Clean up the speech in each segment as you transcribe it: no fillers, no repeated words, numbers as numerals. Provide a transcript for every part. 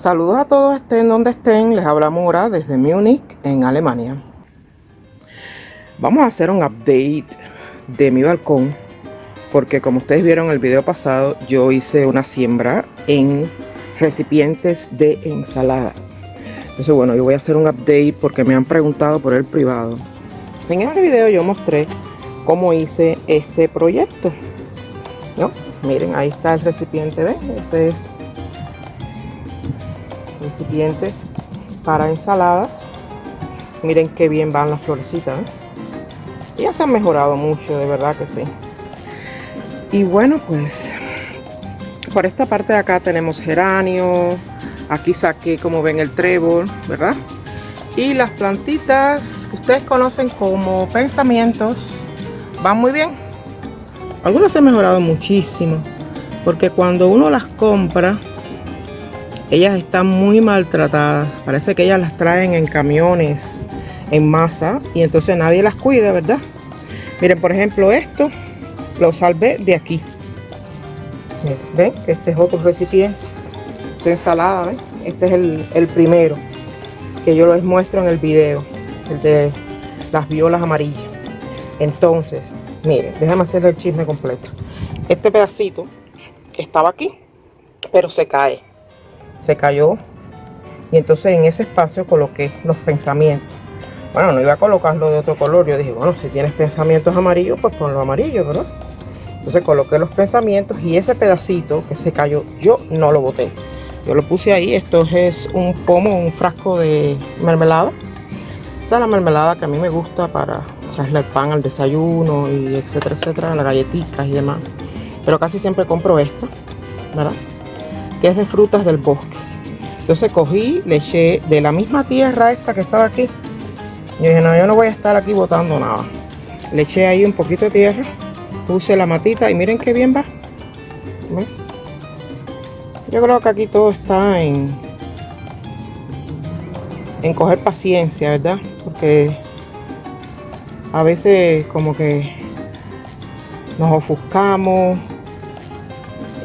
Saludos a todos, estén donde estén. Les habla Mora desde Múnich, en Alemania. Vamos a hacer un update de mi balcón, porque como ustedes vieron en el video pasado, yo hice una siembra en recipientes de ensalada. Entonces bueno, yo voy a hacer un update porque me han preguntado por el privado. En este video yo mostré cómo hice este proyecto, ¿no? Miren, ahí está el recipiente, ¿ven? Ese es el recipiente para ensaladas. Miren qué bien van las florecitas, ¿eh? Ya se han mejorado mucho, de verdad que sí. Y bueno, pues por esta parte de acá tenemos geranio. Aquí saqué, como ven, el trébol, ¿verdad? Y las plantitas que ustedes conocen como pensamientos van muy bien. Algunas se han mejorado muchísimo, porque cuando uno las compra, ellas están muy maltratadas. Parece que ellas las traen en camiones, en masa, y entonces nadie las cuida, ¿verdad? Miren, por ejemplo, esto lo salvé de aquí. Miren, ¿ven? Este es otro recipiente de ensalada, ¿ven? Este es el primero que yo les muestro en el video, el de las violas amarillas. Entonces, miren, déjame hacerle el chisme completo. Este pedacito estaba aquí, pero se cayó, y entonces en ese espacio coloqué los pensamientos. Bueno, no iba a colocarlo de otro color. Yo dije, bueno, si tienes pensamientos amarillos, pues ponlo amarillo, ¿verdad? Entonces coloqué los pensamientos, y ese pedacito que se cayó, yo no lo boté. Yo lo puse ahí. Esto es un pomo, un frasco de mermelada. Esa es la mermelada que a mí me gusta para echarle el pan al desayuno, y etcétera, etcétera, las galletitas y demás. Pero casi siempre compro esta, ¿verdad? Que es de frutas del bosque. Entonces cogí, le eché de la misma tierra esta que estaba aquí. Yo dije, no, yo no voy a estar aquí botando nada. Le eché ahí un poquito de tierra, puse la matita y miren qué bien va. ¿Ven? Yo creo que aquí todo está en coger paciencia, ¿verdad? Porque a veces como que nos ofuscamos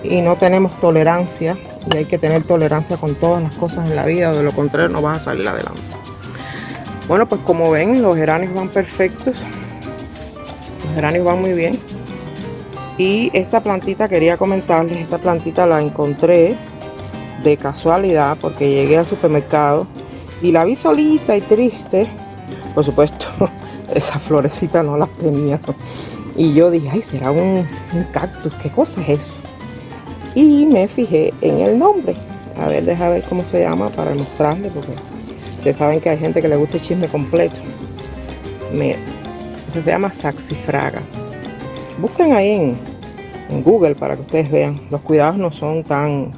y no tenemos tolerancia. Y hay que tener tolerancia con todas las cosas en la vida, o de lo contrario no vas a salir adelante. Bueno, pues como ven, los geranios van perfectos. Los geranios van muy bien. Y esta plantita, quería comentarles, esta plantita la encontré de casualidad porque llegué al supermercado y la vi solita y triste. Por supuesto, esas florecitas no las tenía. Y yo dije, ay, será un cactus, ¿qué cosa es eso? Y me fijé en el nombre. A ver, déjame ver cómo se llama para mostrarles, porque ustedes saben que hay gente que le gusta el chisme completo. Mira, se llama saxifraga. Busquen ahí en Google para que ustedes vean. Los cuidados no son tan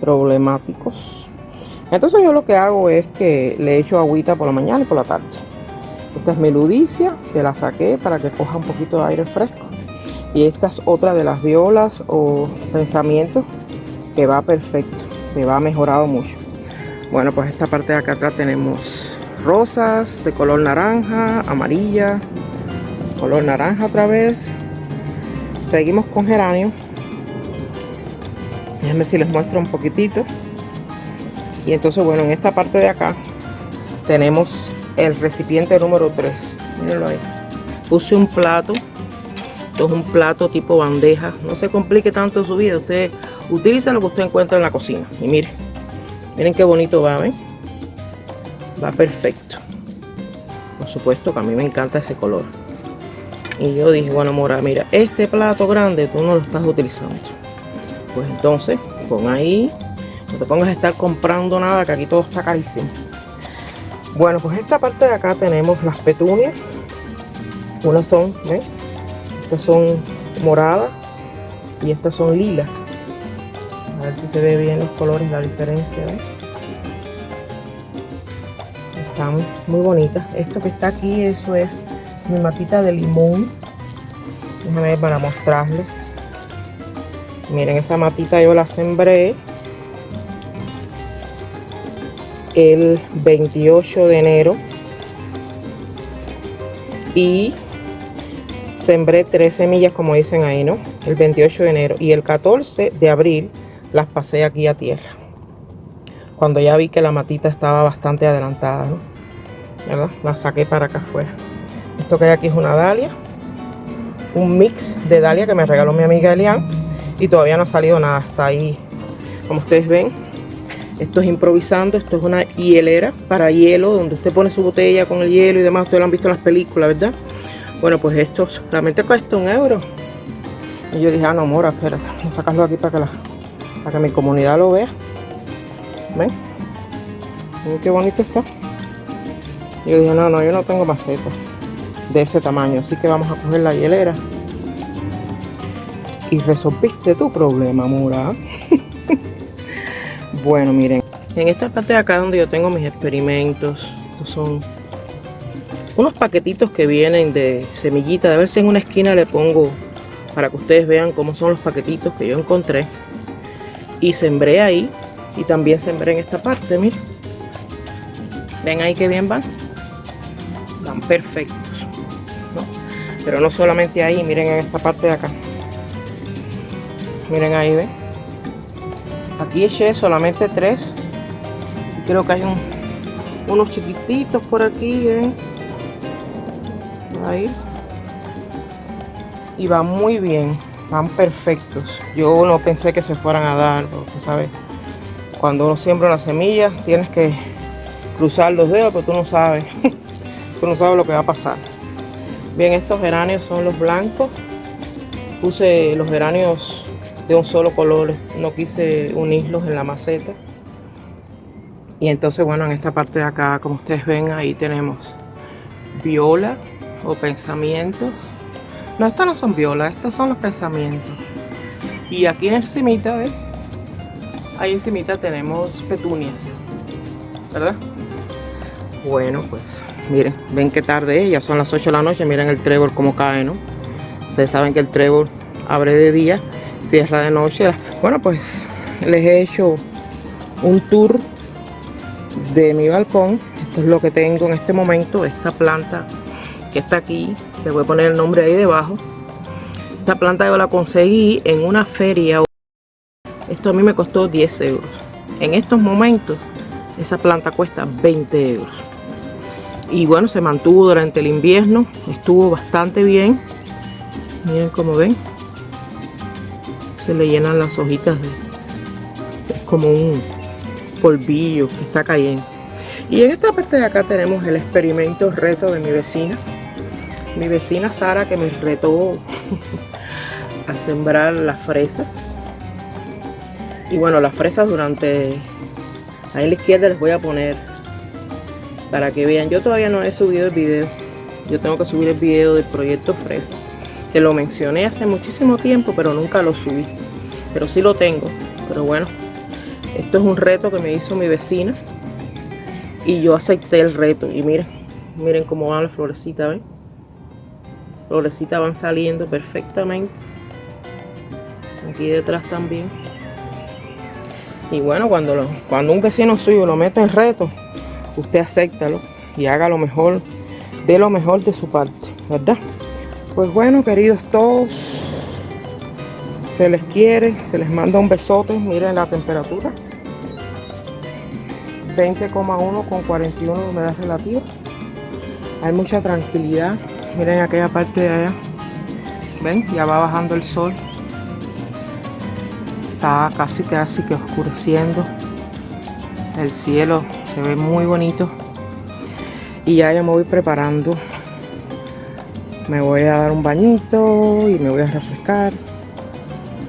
problemáticos. Entonces yo lo que hago es que le echo agüita por la mañana y por la tarde. Esta es mi ludicia, que la saqué para que coja un poquito de aire fresco. Y esta es otra de las violas o pensamientos que va perfecto, que va mejorado mucho. Bueno, pues esta parte de acá atrás tenemos rosas de color naranja, amarilla, color naranja otra vez. Seguimos con geranio. Déjenme ver si les muestro un poquitito. Y entonces, bueno, en esta parte de acá tenemos el recipiente número 3. Mírenlo ahí. Puse un plato. Esto es un plato tipo bandeja. No se complique tanto en su vida. Usted utiliza lo que usted encuentra en la cocina. Y miren qué bonito va, ¿ven? Va perfecto. Por supuesto que a mí me encanta ese color. Y yo dije, bueno, Mora, mira, este plato grande tú no lo estás utilizando. Pues entonces, pon ahí. No te pongas a estar comprando nada, que aquí todo está carísimo. Bueno, pues esta parte de acá tenemos las petunias. Unas son, ¿ven? Estas son moradas y estas son lilas. A ver si se ve bien los colores, la diferencia, ¿ven? Están muy bonitas. Esto que está aquí, eso es mi matita de limón. Déjame ver para mostrarles. Miren, esa matita yo la sembré el 28 de enero y sembré 3 semillas, como dicen ahí, ¿no? El 28 de enero, y el 14 de abril las pasé aquí a tierra. Cuando ya vi que la matita estaba bastante adelantada, ¿no? ¿Verdad? La saqué para acá afuera. Esto que hay aquí es una dalia. Un mix de dalia que me regaló mi amiga Elian. Y todavía no ha salido nada. Está ahí, como ustedes ven. Esto es improvisando. Esto es una hielera para hielo, donde usted pone su botella con el hielo y demás. Ustedes lo han visto en las películas, ¿verdad? Bueno, pues esto solamente cuesta €1. Y yo dije, ah, no, mora, espérate. Vamos a sacarlo aquí para que mi comunidad lo vea. ¿Ven? Miren qué bonito está. Yo dije, no, yo no tengo maceta de ese tamaño. Así que vamos a coger la hielera. Y resolviste tu problema, mora. Bueno, miren. En esta parte de acá donde yo tengo mis experimentos. Estos son unos paquetitos que vienen de semillita. A ver si en una esquina le pongo para que ustedes vean cómo son los paquetitos que yo encontré. Y sembré ahí. Y también sembré en esta parte, miren. Ven ahí que bien van. Van perfectos, ¿no? Pero no solamente ahí, miren en esta parte de acá. Miren ahí, ven. Aquí eché solamente 3. Y creo que hay unos chiquititos por aquí, ven. Ahí. Y van muy bien, van perfectos. Yo no pensé que se fueran a dar, porque sabes, cuando uno siembra una semilla tienes que cruzar los dedos, pero tú no sabes tú no sabes lo que va a pasar. Bien, estos geranios son los blancos. Puse los geranios de un solo color, no quise unirlos en la maceta. Y entonces, bueno, en esta parte de acá, como ustedes ven, ahí tenemos viola o pensamientos. No, estas no son violas, estos son los pensamientos. Y aquí encimita, ¿ves? Ahí encimita tenemos petunias, ¿verdad? Bueno, pues miren, ven qué tarde es, ya son las 8 de la noche. Miren el trébol como cae, ¿no? Ustedes saben que el trébol abre de día, cierra de noche. Bueno, pues les he hecho un tour de mi balcón. Esto es lo que tengo en este momento. Esta planta que está aquí, le voy a poner el nombre ahí debajo. Esta planta yo la conseguí en una feria. Esto a mí me costó 10 euros. En estos momentos esa planta cuesta 20 euros. Y bueno, se mantuvo durante el invierno. Estuvo bastante bien. Miren cómo ven. Se le llenan las hojitas es como un polvillo que está cayendo. Y en esta parte de acá tenemos el experimento reto de mi vecina. Mi vecina Sara, que me retó a sembrar las fresas. Y bueno, las fresas durante... Ahí a la izquierda les voy a poner para que vean. Yo todavía no he subido el video. Yo tengo que subir el video del proyecto Fresa, que lo mencioné hace muchísimo tiempo, pero nunca lo subí. Pero sí lo tengo. Pero bueno, esto es un reto que me hizo mi vecina. Y yo acepté el reto. Y miren cómo van las florecitas, ¿ven? Las florecitas van saliendo perfectamente. Aquí detrás también. Y bueno, cuando un vecino suyo lo mete en reto, usted acéptalo y haga lo mejor de su parte, ¿verdad? Pues bueno, queridos todos, se les quiere, se les manda un besote. Miren la temperatura, 20,1 con 41 de humedad relativa. Hay mucha tranquilidad. Miren aquella parte de allá, ven, ya va bajando el sol. Está casi que oscureciendo. El cielo se ve muy bonito. Y ya me voy preparando. Me voy a dar un bañito y me voy a refrescar,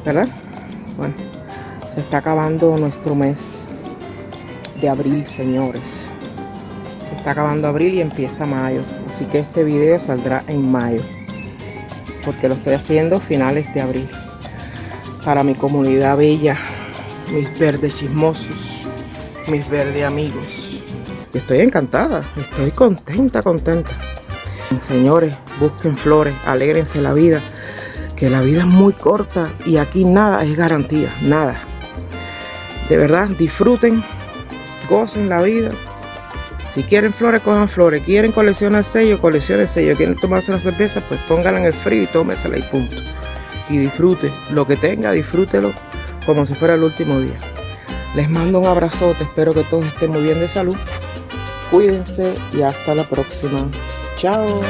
¿verdad? Bueno, se está acabando nuestro mes de abril, señores. Se está acabando abril y empieza mayo. Así que este video saldrá en mayo, porque lo estoy haciendo finales de abril. Para mi comunidad bella, mis verdes chismosos, mis verdes amigos. Estoy encantada, estoy contenta. Señores, busquen flores, alégrense la vida, que la vida es muy corta y aquí nada es garantía, nada. De verdad, disfruten, gocen la vida. Si quieren flores, cojan flores. Quieren coleccionar sellos, coleccionen sellos. Quieren tomarse una cerveza, pues pónganla en el frío y tómesela y punto. Y disfrute lo que tenga, disfrútelo como si fuera el último día. Les mando un abrazote, espero que todos estén muy bien de salud. Cuídense y hasta la próxima. Chao.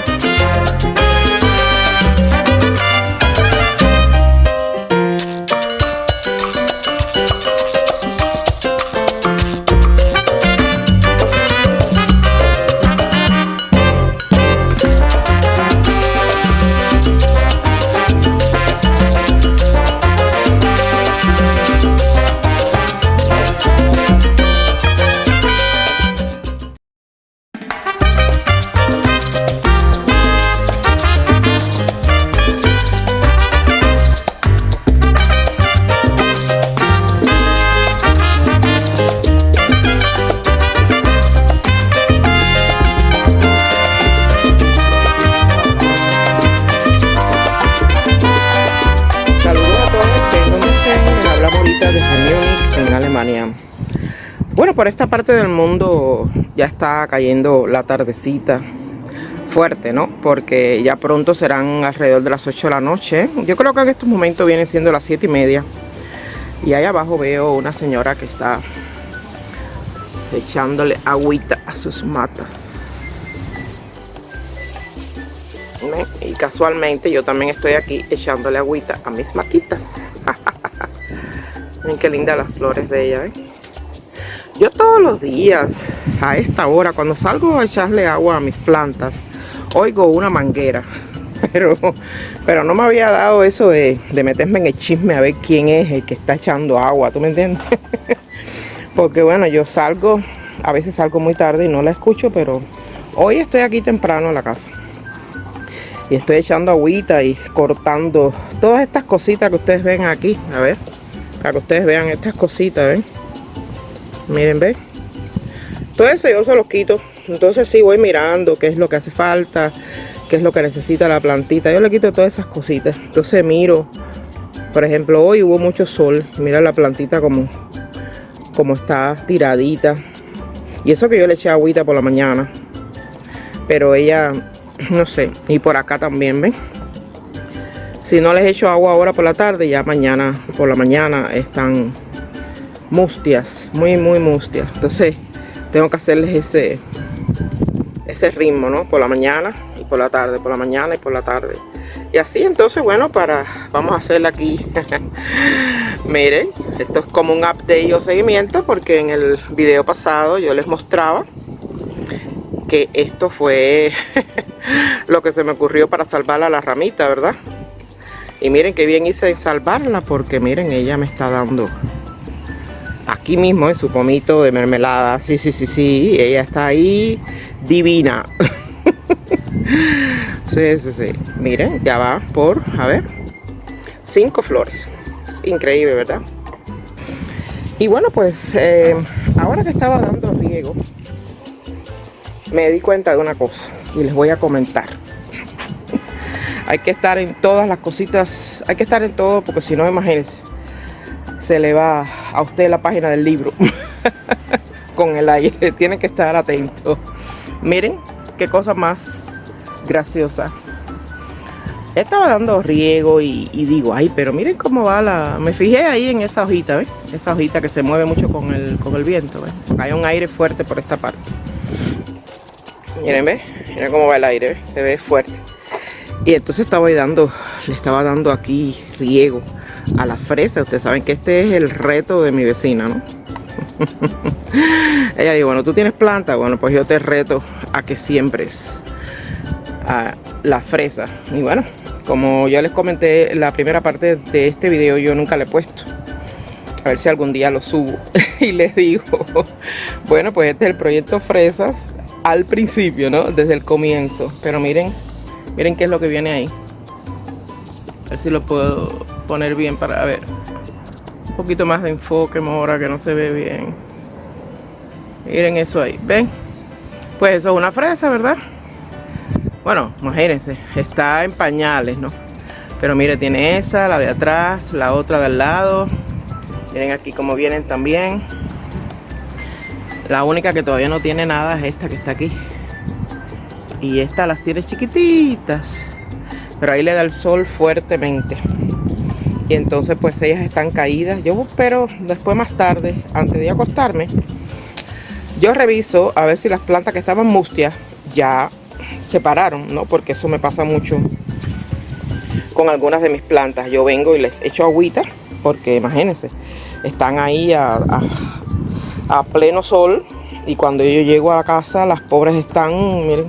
Bueno, por esta parte del mundo ya está cayendo la tardecita fuerte, ¿no? Porque ya pronto serán alrededor de las 8 de la noche. Yo creo que en estos momentos viene siendo las 7:30. Y ahí abajo veo una señora que está echándole agüita a sus matas. ¿Ven? Y casualmente yo también estoy aquí echándole agüita a mis maquitas. Miren qué lindas las flores de ella, ¿eh? Yo todos los días, a esta hora, cuando salgo a echarle agua a mis plantas, oigo una manguera. Pero no me había dado eso de meterme en el chisme a ver quién es el que está echando agua, ¿tú me entiendes? Porque bueno, yo salgo, a veces salgo muy tarde y no la escucho, pero hoy estoy aquí temprano en la casa. Y estoy echando agüita y cortando todas estas cositas que ustedes ven aquí. A ver, para que ustedes vean estas cositas, ¿ven? Miren, ¿ven? Todo eso yo se los quito. Entonces sí voy mirando qué es lo que hace falta, qué es lo que necesita la plantita. Yo le quito todas esas cositas. Entonces miro, por ejemplo, hoy hubo mucho sol. Mira la plantita como está tiradita. Y eso que yo le eché agüita por la mañana. Pero ella, no sé. Y por acá también, ¿ven? Si no les echo agua ahora por la tarde, ya mañana por la mañana están mustias, muy mustias. Entonces tengo que hacerles ese ritmo, ¿no? Por la mañana y por la tarde, por la mañana y por la tarde. Y así, entonces, bueno, vamos a hacerle aquí. Miren, esto es como un update o seguimiento, porque en el video pasado yo les mostraba que esto fue lo que se me ocurrió para salvarla a la ramita, ¿verdad? Y miren qué bien hice en salvarla, porque miren, ella me está dando aquí mismo en su pomito de mermelada. Sí, ella está ahí divina. Sí. Miren, ya va por, a ver, 5 flores. Es increíble, ¿verdad? Y bueno, pues ahora que estaba dando riego, me di cuenta de una cosa y les voy a comentar. Hay que estar en todas las cositas, hay que estar en todo, porque si no, imagínense, se le va a usted la página del libro con el aire. Tiene que estar atento. Miren qué cosa más graciosa. Estaba dando riego y digo, ay, pero miren cómo va me fijé ahí en esa hojita, ¿ves? Esa hojita que se mueve mucho con el viento, ¿ves? Hay un aire fuerte por esta parte. Miren, ¿ves? Miren cómo va el aire, ¿ves? Se ve fuerte. Y entonces le estaba dando aquí riego a las fresas. Ustedes saben que este es el reto de mi vecina, ¿no? Ella dijo, bueno, tú tienes planta, bueno, pues yo te reto a que siembres las fresas. Y bueno, como ya les comenté en la primera parte de este video, yo nunca le he puesto. A ver si algún día lo subo. Y les digo, bueno, pues este es el proyecto Fresas al principio, ¿no? Desde el comienzo. Pero miren qué es lo que viene ahí. A ver si lo puedo poner bien para ver. Un poquito más de enfoque, ahora que no se ve bien. Miren eso ahí, ¿ven? Pues eso es una fresa, ¿verdad? Bueno, imagínense, está en pañales, ¿no? Pero mire, tiene esa, la de atrás, la otra de al lado. Miren aquí cómo vienen también. La única que todavía no tiene nada es esta que está aquí. Y esta las tiene chiquititas. Pero ahí le da el sol fuertemente. y entonces pues ellas están caídas. Yo espero después, más tarde, antes de acostarme, yo reviso a ver si las plantas que estaban mustias ya se pararon, ¿no? Porque eso me pasa mucho con algunas de mis plantas. Yo vengo y les echo agüita, porque imagínense, están ahí a pleno sol, y cuando yo llego a la casa las pobres están, miren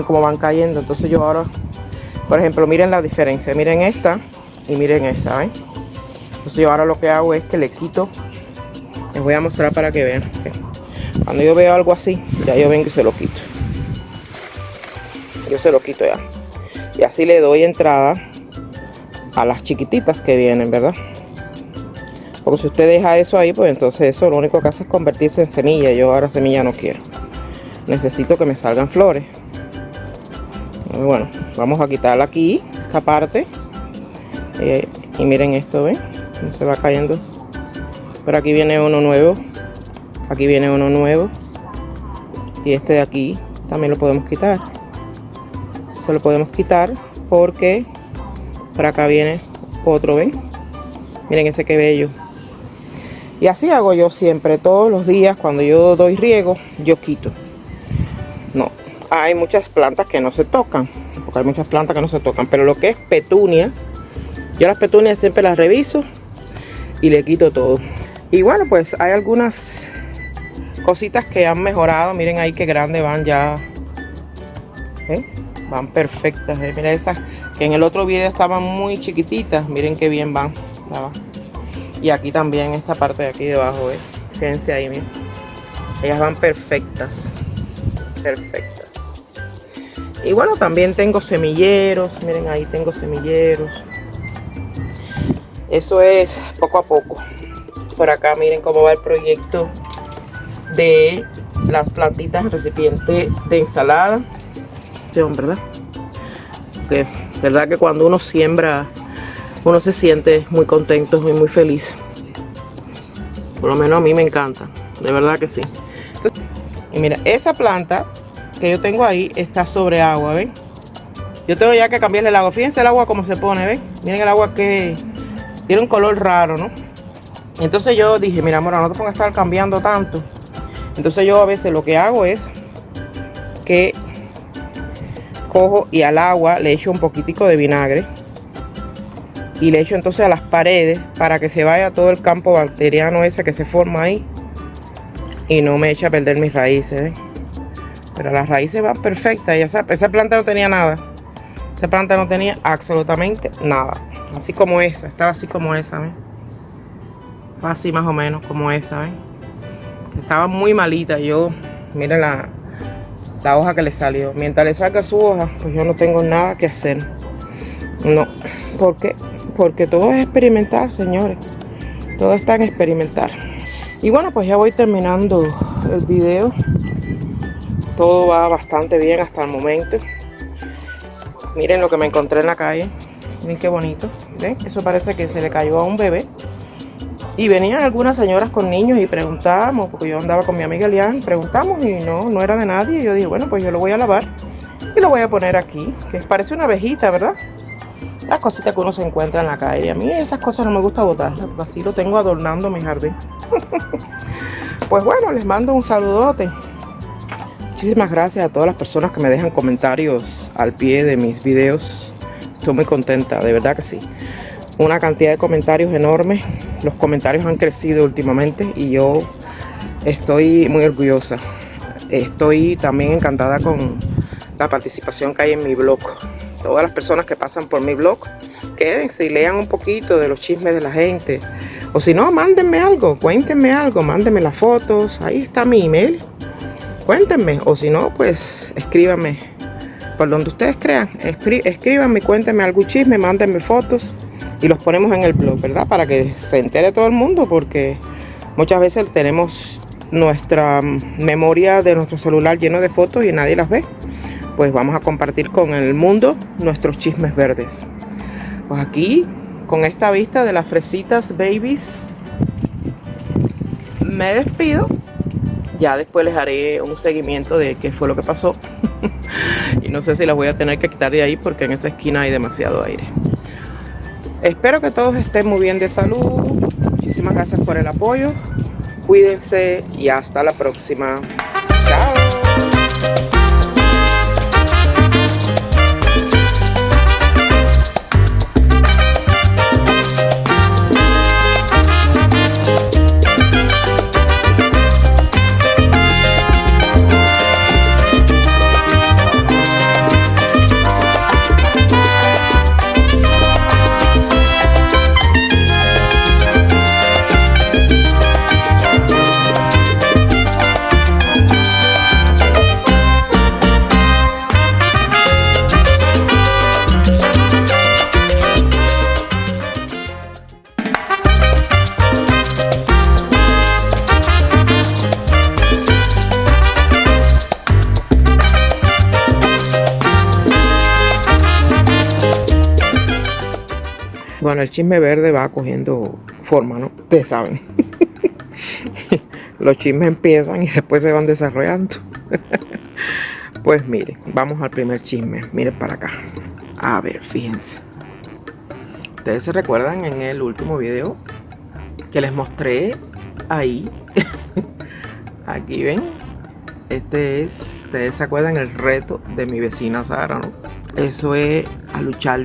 cómo van cayendo. Entonces yo ahora, por ejemplo, miren la diferencia, miren esta y miren esa, ¿ven? Entonces yo ahora lo que hago es que le quito, les voy a mostrar para que vean. Cuando yo veo algo así, ya yo vengo y se lo quito. Yo se lo quito ya. Y así le doy entrada a las chiquititas que vienen, ¿verdad? Porque si usted deja eso ahí, pues entonces eso lo único que hace es convertirse en semilla. Yo ahora semilla no quiero. Necesito que me salgan flores. Y bueno, vamos a quitarla aquí, esta parte. Y miren esto, ¿ven? Se va cayendo. Pero aquí viene uno nuevo. Aquí viene uno nuevo. Y este de aquí también lo podemos quitar. Se lo podemos quitar porque por acá viene otro, ¿ven? Miren ese que bello. Y así hago yo siempre, todos los días. Cuando yo doy riego, yo quito. No, hay muchas plantas que no se tocan, porque hay muchas plantas que no se tocan, pero lo que es petunia, yo las petunias siempre las reviso y le quito todo. Y bueno, pues hay algunas cositas que han mejorado. Miren ahí qué grande van ya, ¿eh? Van perfectas, ¿eh? Miren esas que en el otro video estaban muy chiquititas, miren qué bien van. Y aquí también, esta parte de aquí debajo, ¿eh? Fíjense ahí, miren. Ellas van perfectas. Perfectas. Y bueno, también tengo semilleros. Miren, ahí tengo semilleros. Eso es poco a poco. Por acá miren cómo va el proyecto de las plantitas en recipiente de ensalada. Sí, ¿verdad? Que verdad que cuando uno siembra, uno se siente muy contento y muy feliz. Por lo menos a mí me encanta, de verdad que sí. Entonces, y mira, esa planta que yo tengo ahí está sobre agua, ¿ven? Yo tengo ya que cambiarle el agua. Fíjense el agua cómo se pone, ¿ven? Miren el agua que tiene un color raro, ¿no? Entonces yo dije, mira, amor, no te pongas a estar cambiando tanto. Entonces yo a veces lo que hago es que cojo y al agua le echo un poquitico de vinagre. Y le echo entonces a las paredes para que se vaya todo el campo bacteriano ese que se forma ahí. Y no me echa a perder mis raíces, ¿eh? Pero las raíces van perfectas. Y esa planta no tenía nada. Esa planta no tenía absolutamente nada. Así como esa. Estaba así como esa, ¿ven? Estaba así más o menos como esa, ¿ven? Estaba muy malita. Yo, miren la hoja que le salió. Mientras le salga su hoja, pues yo no tengo nada que hacer. No. ¿Por qué? Porque todo es experimentar, señores. Todo está en experimentar. Y bueno, pues ya voy terminando el video. Todo va bastante bien hasta el momento. Miren lo que me encontré en la calle. Miren qué bonito. ¿Ven? Eso parece que se le cayó a un bebé. Y venían algunas señoras con niños y preguntábamos, porque yo andaba con mi amiga Elian, preguntamos y no era de nadie. Y yo dije, bueno, pues yo lo voy a lavar y lo voy a poner aquí. Que parece una abejita, ¿verdad? Las cositas que uno se encuentra en la calle. A mí esas cosas no me gusta botarlas. Así lo tengo adornando mi jardín. Pues bueno, les mando un saludote. Muchísimas gracias a todas las personas que me dejan comentarios al pie de mis videos. Estoy muy contenta, de verdad que sí. Una cantidad de comentarios enormes. Los comentarios han crecido últimamente y yo estoy muy orgullosa. Estoy también encantada con la participación que hay en mi blog. Todas las personas que pasan por mi blog, quédense y lean un poquito de los chismes de la gente. O si no, mándenme algo, cuéntenme algo, mándenme las fotos. Ahí está mi email. Cuéntenme. O si no, pues escríbanme por donde ustedes crean. Escríbanme, cuéntenme algún chisme, mándenme fotos y los ponemos en el blog, ¿verdad? Para que se entere todo el mundo, porque muchas veces tenemos nuestra memoria de nuestro celular lleno de fotos y nadie las ve. Pues vamos a compartir con el mundo nuestros chismes verdes. Pues aquí, con esta vista de las fresitas babies, me despido. Ya después les haré un seguimiento de qué fue lo que pasó. Y no sé si las voy a tener que quitar de ahí porque en esa esquina hay demasiado aire. espero que todos estén muy bien de salud. Muchísimas gracias por el apoyo. Cuídense y hasta la próxima. Chao. Bueno, el chisme verde va cogiendo forma, ¿no? Ustedes saben. Los chismes empiezan y después se van desarrollando. Pues miren, vamos al primer chisme. Miren para acá. A ver, fíjense. Ustedes se recuerdan en el último video que les mostré ahí. Aquí ven. Este es, ustedes se acuerdan, el reto de mi vecina Sara, ¿no? Eso es a luchar.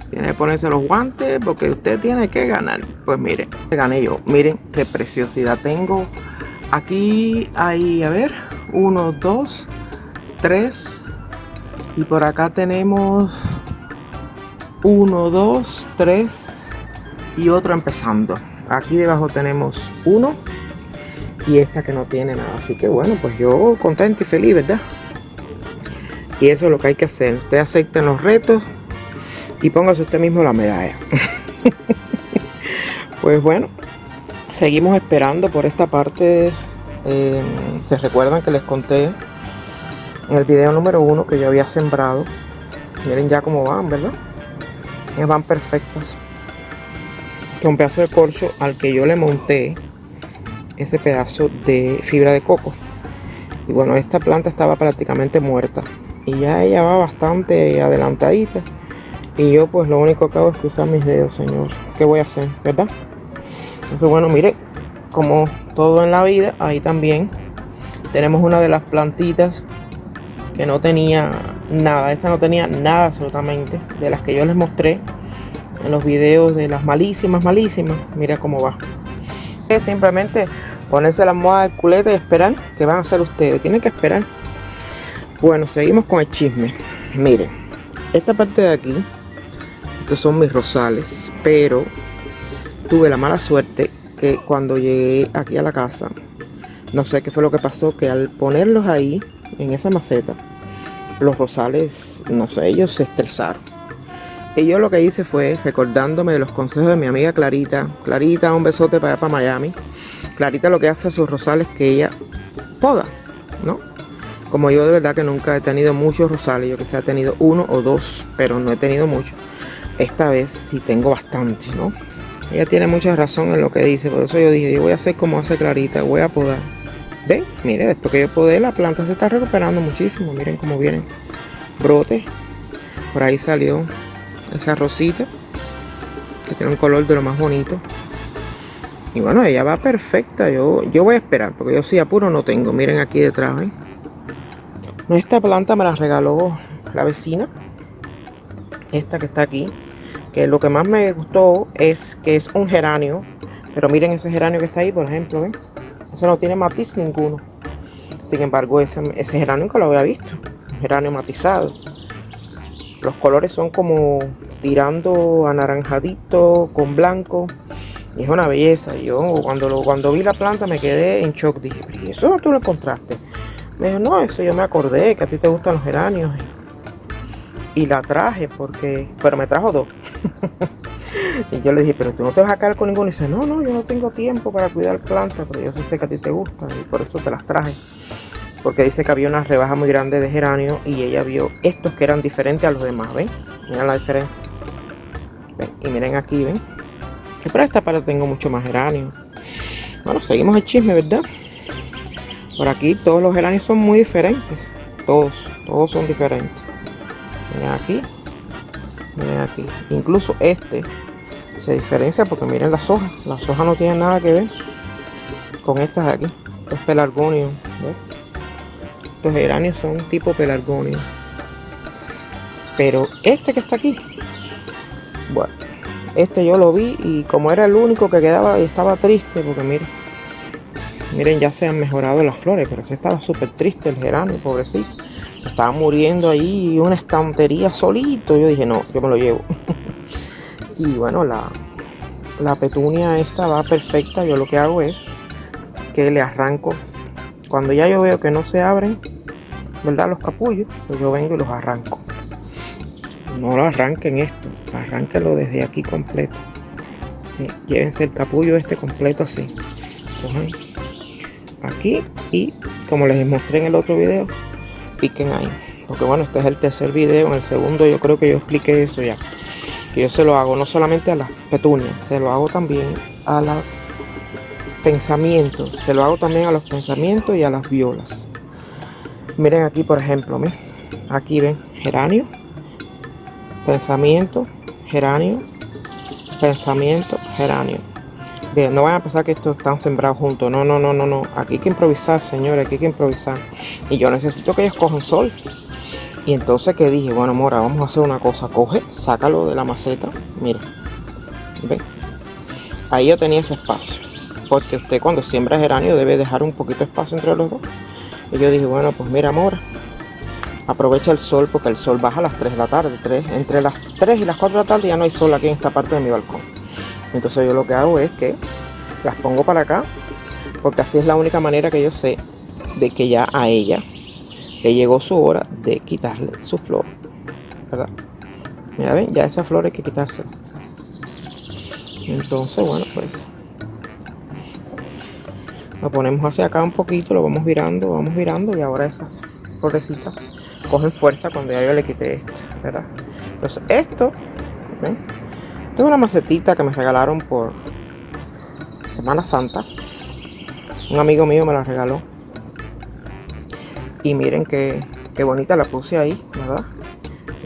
Tiene que ponerse los guantes porque usted tiene que ganar. Pues miren, gané yo. Miren qué preciosidad tengo. Aquí hay, a ver, 1, 2, 3. Y por acá tenemos 1, 2, 3 y otro empezando. Aquí debajo tenemos 1 y esta que no tiene nada. Así que bueno, pues yo contento y feliz, ¿verdad? Y eso es lo que hay que hacer. Usted acepten los retos y póngase usted mismo la medalla. Pues bueno, seguimos esperando por esta parte. Se recuerdan que les conté en el video número 1 que yo había sembrado. Miren ya cómo van, ¿verdad? Ya van perfectos. Que un pedazo de corcho al que yo le monté ese pedazo de fibra de coco. Y bueno, esta planta estaba prácticamente muerta y ya ella va bastante adelantadita. Y yo pues lo único que hago es cruzar mis dedos, señor. ¿Qué voy a hacer, verdad? Entonces bueno, miren, como todo en la vida, ahí también tenemos una de las plantitas que no tenía nada. Esa no tenía nada absolutamente, de las que yo les mostré en los videos de las malísimas. Mira cómo va. Simplemente ponerse la almohada del culete y esperar. ¿Qué van a hacer ustedes? Tienen que esperar. Bueno, seguimos con el chisme. Miren, esta parte de aquí, estos son mis rosales, pero tuve la mala suerte que cuando llegué aquí a la casa, no sé qué fue lo que pasó, que al ponerlos ahí en esa maceta, los rosales, no sé, ellos se estresaron. Y yo lo que hice fue, recordándome de los consejos de mi amiga Clarita. Clarita, un besote para allá, para Miami. Clarita lo que hace a sus rosales que ella poda, ¿no? Como yo de verdad que nunca he tenido muchos rosales, yo que sé, he tenido 1 o 2, pero no he tenido muchos. Esta vez sí tengo bastante, ¿no? Ella tiene mucha razón en lo que dice, por eso yo dije, yo voy a hacer como hace Clarita, voy a podar. ¿Ven? Mire, después que yo podé, la planta se está recuperando muchísimo, miren cómo vienen brotes. Por ahí salió esa rosita, que tiene un color de lo más bonito. Y bueno, ella va perfecta, yo voy a esperar, porque yo sí apuro no tengo. Miren aquí detrás, ¿ven? Esta planta me la regaló la vecina, esta que está aquí, que lo que más me gustó es que es un geranio, pero miren ese geranio que está ahí, por ejemplo, ¿ven? Ese no tiene matiz ninguno. Sin embargo, ese geranio nunca lo había visto, un geranio matizado. Los colores son como tirando anaranjadito con blanco y es una belleza. Yo cuando vi la planta me quedé en shock, dije, ¿pero eso tú lo encontraste? Me dijo, no, eso yo me acordé que a ti te gustan los geranios. Y la traje pero me trajo 2. Y yo le dije, pero tú no te vas a quedar con ninguno. Y dice, no, yo no tengo tiempo para cuidar plantas, pero yo sé que a ti te gustan y por eso te las traje. Porque dice que había una rebaja muy grande de geranio y ella vio estos que eran diferentes a los demás, ¿ven? Miren la diferencia. ¿Ven? Y miren aquí, ¿ven? Que para esta parte tengo mucho más geranio. Bueno, seguimos el chisme, ¿verdad? Por aquí todos los geranios son muy diferentes. Todos son diferentes. Miren aquí. Miren aquí. Incluso este se diferencia porque miren las hojas. Las hojas no tienen nada que ver con estas de aquí. Esto es pelargonio. ¿Ves? Estos geranios son tipo pelargonio. Pero este que está aquí, bueno, este yo lo vi y como era el único que quedaba, estaba triste porque miren, ya se han mejorado las flores, pero ese estaba súper triste el geranio, pobrecito. Estaba muriendo ahí una estantería solito. Yo dije, no, yo me lo llevo. Y bueno, la petunia esta va perfecta. Yo lo que hago es que le arranco. Cuando ya yo veo que no se abren, ¿verdad? Los capullos, pues yo vengo y los arranco. No lo arranquen esto, arránquenlo desde aquí completo. Llévense el capullo este completo así. Cogen aquí y como les mostré en el otro video, piquen ahí. Porque bueno, este es el tercer video. En el segundo yo creo que yo expliqué eso ya. Que yo se lo hago no solamente a las petunias, se lo hago también a los pensamientos. Se lo hago también a los pensamientos y a las violas. Miren aquí, por ejemplo, miren. Aquí ven, geranio, pensamiento, geranio, pensamiento, geranio. Bien, no vayan a pensar que estos están sembrados juntos. No. Aquí hay que improvisar, señores, aquí hay que improvisar. Y yo necesito que ellos cojan sol. Y entonces que dije, bueno, Mora, vamos a hacer una cosa. Coge, sácalo de la maceta. Mira, ¿ven? Ahí yo tenía ese espacio. Porque usted cuando siembra geranio debe dejar un poquito de espacio entre los dos. Y yo dije, bueno, pues mira, Mora, aprovecha el sol porque el sol baja a las 3 de la tarde. Entre las 3 y las 4 de la tarde ya no hay sol aquí en esta parte de mi balcón. Entonces yo lo que hago es que las pongo para acá. Porque así es la única manera que yo sé de que ya a ella le llegó su hora de quitarle su flor, ¿verdad? Mira, ven, ya esa flor hay que quitársela. Entonces, bueno, pues lo ponemos hacia acá un poquito, lo vamos virando y ahora esas florecitas cogen fuerza cuando ya yo le quité esto, ¿verdad? Entonces esto, ¿ven? Tengo una macetita que me regalaron por Semana Santa. Un amigo mío me la regaló. Y miren qué bonita la puse ahí, ¿verdad?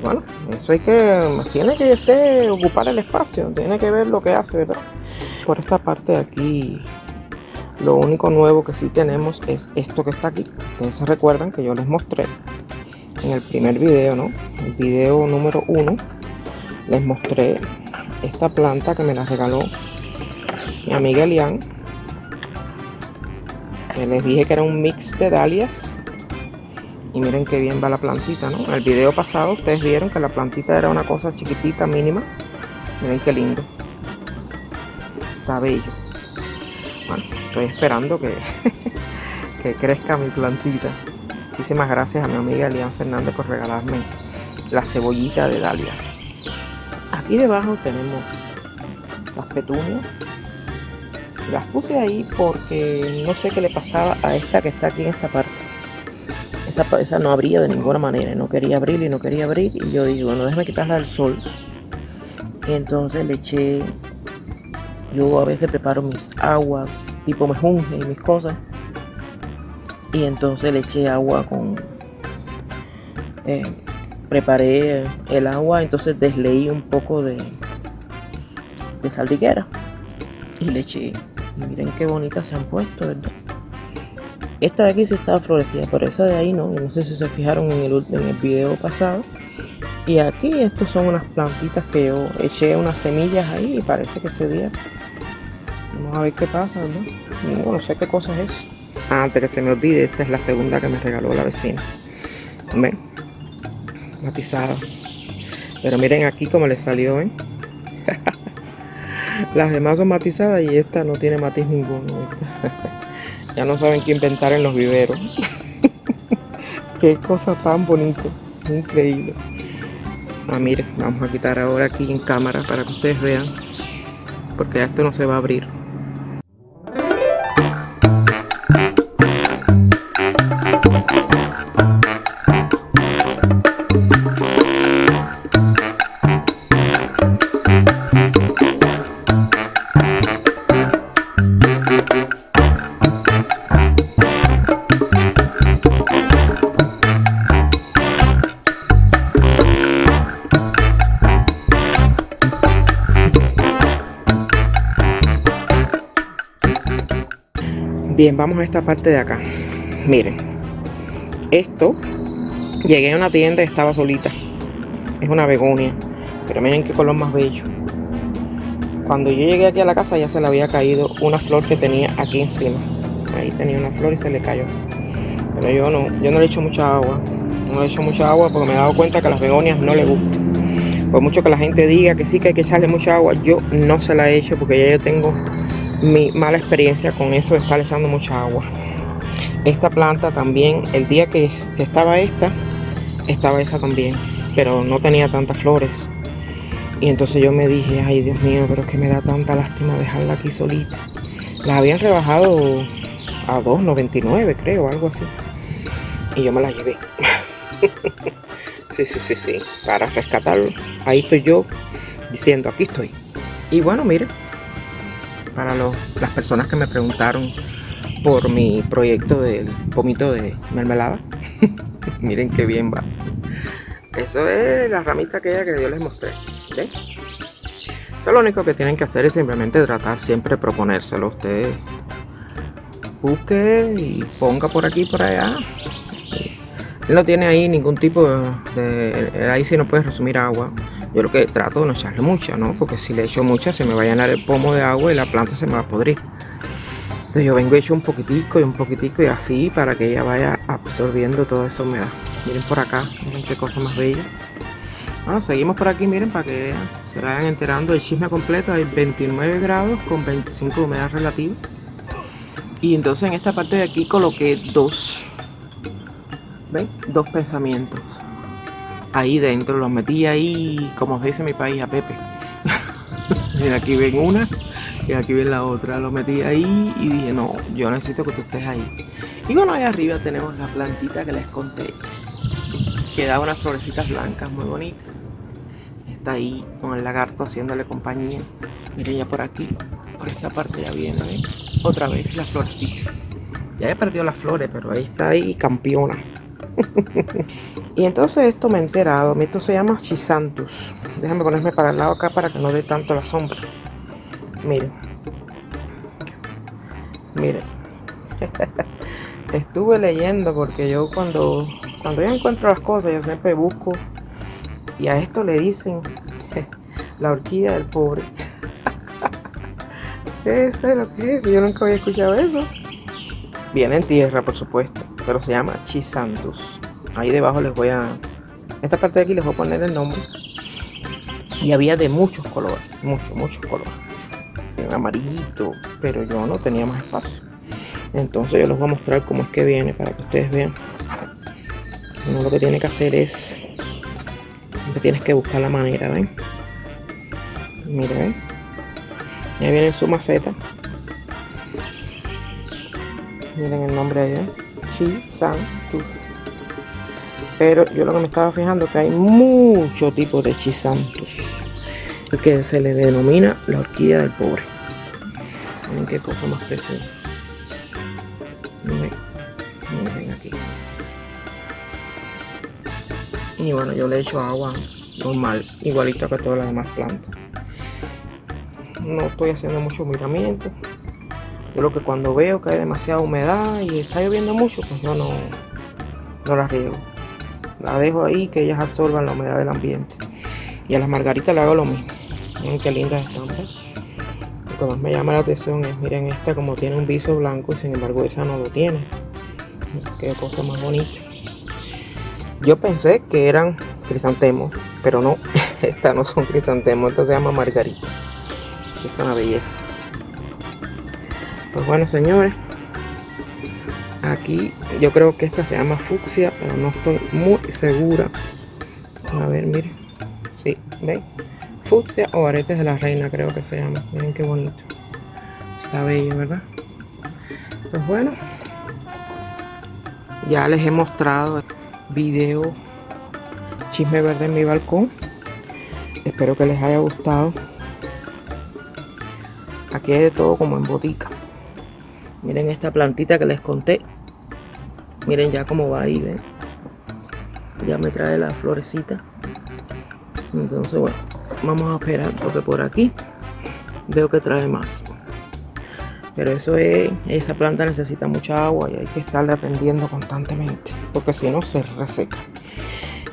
Bueno, eso tiene que ocupar el espacio, tiene que ver lo que hace, ¿verdad? Por esta parte de aquí, lo único nuevo que sí tenemos es esto que está aquí. Ustedes se recuerdan que yo les mostré en el primer video, ¿no? El video número 1, les mostré esta planta que me la regaló mi amiga Elian. Les dije que era un mix de dalias. Y miren qué bien va la plantita, ¿no? En el video pasado ustedes vieron que la plantita era una cosa chiquitita, mínima. Miren qué lindo. Está bello. Bueno, estoy esperando que crezca mi plantita. Muchísimas gracias a mi amiga Elian Fernández por regalarme la cebollita de dalia. Aquí debajo tenemos las petunias. Las puse ahí porque no sé qué le pasaba a esta que está aquí en esta parte. Esa no abría de ninguna manera, no quería abrir y yo dije, bueno, déjame quitarla del sol. Y entonces le eché, yo a veces preparo mis aguas tipo mejunje y mis cosas, y entonces le eché agua preparé el agua, entonces desleí un poco de saldiquera y le eché, y miren qué bonitas se han puesto, ¿verdad? Esta de aquí sí estaba florecida, pero esa de ahí no. No sé si se fijaron en el video pasado. Y aquí estos son unas plantitas que yo eché unas semillas ahí y parece que se dieron. Vamos a ver qué pasa, ¿verdad? No sé qué cosa es eso. Antes que se me olvide, esta es la segunda que me regaló la vecina. ¿Ven? Matizada. Pero miren aquí cómo le salió, ¿ven? Las demás son matizadas y esta no tiene matiz ninguno. Ya no saben qué inventar en los viveros. Qué cosa tan bonita. Increíble. Miren, vamos a quitar ahora aquí en cámara para que ustedes vean. Porque esto no se va a abrir. Bien, vamos a esta parte de acá. Miren, esto, llegué a una tienda y estaba solita. Es una begonia, pero miren qué color más bello. Cuando yo llegué aquí a la casa ya se le había caído una flor que tenía aquí encima. Ahí tenía una flor y se le cayó. Pero yo no le echo mucha agua. No le echo mucha agua porque me he dado cuenta que a las begonias no le gusta. Por mucho que la gente diga que sí que hay que echarle mucha agua, yo no se la echo porque ya yo tengo mi mala experiencia con eso de estar echando mucha agua. Esta planta también, el día que estaba estaba esa también, pero no tenía tantas flores. Y entonces yo me dije, ay Dios mío, pero es que me da tanta lástima dejarla aquí solita. Las habían rebajado a $2.99 creo, algo así. Y yo me la llevé. Sí, para rescatarlo. Ahí estoy yo diciendo, aquí estoy. Y bueno, miren, para las personas que me preguntaron por mi proyecto del pomito de mermelada, miren qué bien va. Eso es la ramita aquella que yo les mostré. ¿Ven? Eso lo único que tienen que hacer es simplemente tratar siempre de proponérselo. Usted busque y ponga por aquí y por allá. Él no tiene ahí ningún tipo de ahí sí no puede resumir agua. Yo lo que trato de no echarle mucha, ¿no? Porque si le echo mucha se me va a llenar el pomo de agua y la planta se me va a podrir. Entonces yo vengo hecho un poquitico y así para que ella vaya absorbiendo toda esa humedad. Miren por acá, miren qué cosa más bella. Bueno, seguimos por aquí, miren, para que se vayan enterando del chisme completo. Hay 29 grados con 25 de humedad relativa. Y entonces en esta parte de aquí coloqué dos pensamientos. Ahí dentro, los metí ahí, como se dice en mi país, a Pepe. Mira, aquí ven una y aquí ven la otra. Lo metí ahí y dije, no, yo necesito que tú estés ahí. Y bueno, ahí arriba tenemos la plantita que les conté, que da unas florecitas blancas muy bonitas. Está ahí con el lagarto haciéndole compañía. Miren, ya por aquí, por esta parte ya viene, ¿eh? Otra vez la florcita. Ya he perdido las flores, pero ahí está ahí campeona. Y entonces esto me he enterado, esto se llama Chrysanthus. Déjame ponerme para el lado acá para que no dé tanto la sombra. Miren. Estuve leyendo porque yo cuando yo encuentro las cosas yo siempre busco. Y a esto le dicen la orquídea del pobre. Eso es lo que es, yo nunca había escuchado eso. Viene en tierra, por supuesto, pero se llama Chrysanthus. Ahí debajo esta parte de aquí les voy a poner el nombre. Y había de muchos colores, muchos colores. En amarillito, pero yo no tenía más espacio. Entonces yo les voy a mostrar cómo es que viene para que ustedes vean. Uno lo que tiene que hacer es, tienes que buscar la manera, ¿ven? Miren, ¿ven? Ya viene su maceta. Miren el nombre ahí, ¿eh? Chrysanthus. Pero yo lo que me estaba fijando es que hay muchos tipos de Chrysanthus, que se le denomina la orquídea del pobre. Miren qué cosa más preciosa. Miren aquí. Y bueno, yo le echo agua normal, igualito que todas las demás plantas. No estoy haciendo mucho miramiento. Yo lo que cuando veo que hay demasiada humedad y está lloviendo mucho, pues yo no la riego. La dejo ahí que ellas absorban la humedad del ambiente. Y a las margaritas le hago lo mismo. Miren qué lindas están, ¿ves? Lo que más me llama la atención es, miren esta como tiene un viso blanco y sin embargo esa no lo tiene. Qué cosa más bonita. Yo pensé que eran crisantemos, pero no, estas no son crisantemos, esta se llama margarita. Es una belleza. Pues bueno, señores, aquí yo creo que esta se llama fucsia, pero no estoy muy segura. A ver, miren. Sí, ¿ven? Fucsia o aretes de la reina creo que se llama. Miren qué bonito. Está bello, ¿verdad? Pues bueno, ya les he mostrado video chisme verde en mi balcón. Espero que les haya gustado. Aquí hay de todo como en botica. Miren esta plantita que les conté. Miren ya cómo va ahí, ¿ven? Ya me trae la florecita. Entonces bueno, vamos a esperar porque por aquí veo que trae más. Pero esa planta necesita mucha agua y hay que estarle atendiendo constantemente, porque si no se reseca.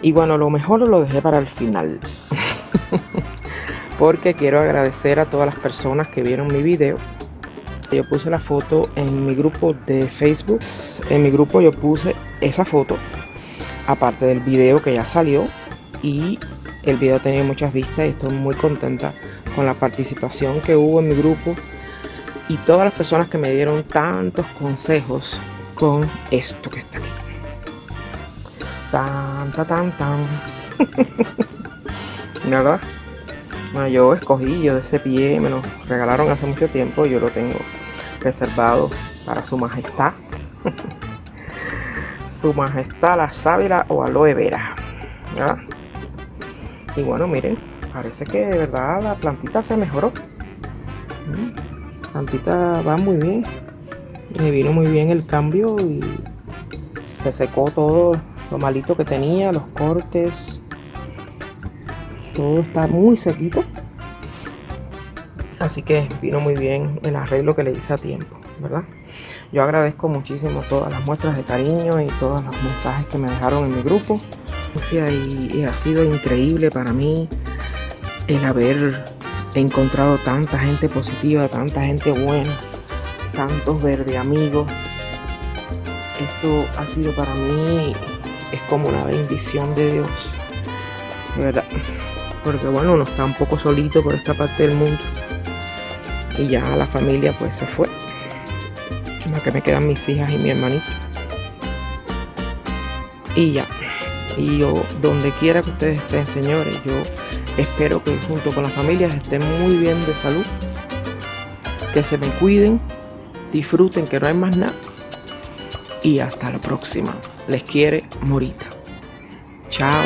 Y bueno, lo mejor lo dejé para el final. Porque quiero agradecer a todas las personas que vieron mi video. Yo puse la foto en mi grupo de Facebook. En mi grupo yo puse esa foto, aparte del video que ya salió. Y el video ha tenido muchas vistas y estoy muy contenta con la participación que hubo en mi grupo. Y todas las personas que me dieron tantos consejos con esto que está aquí. Tan. ¿Verdad? Bueno, yo de ese pie, me lo regalaron hace mucho tiempo. Yo lo tengo reservado para su majestad. Su majestad la sábila o aloe vera, ¿verdad? Y bueno, miren, parece que de verdad la plantita se mejoró. La plantita va muy bien. Me vino muy bien el cambio y se secó todo lo malito que tenía, los cortes. Todo está muy sequito. Así que vino muy bien el arreglo que le hice a tiempo, ¿verdad? Yo agradezco muchísimo todas las muestras de cariño y todos los mensajes que me dejaron en mi grupo. Y ha sido increíble para mí el haber encontrado tanta gente positiva, tanta gente buena, tantos verde amigos. Esto ha sido para mí, es como una bendición de Dios, de verdad. Porque bueno, uno está un poco solito por esta parte del mundo. Y ya la familia pues se fue. La que me quedan mis hijas y mi hermanito. Y ya. Y yo, donde quiera que ustedes estén, señores, yo espero que junto con las familias estén muy bien de salud. Que se me cuiden. Disfruten, que no hay más nada. Y hasta la próxima. Les quiere Morita. Chao.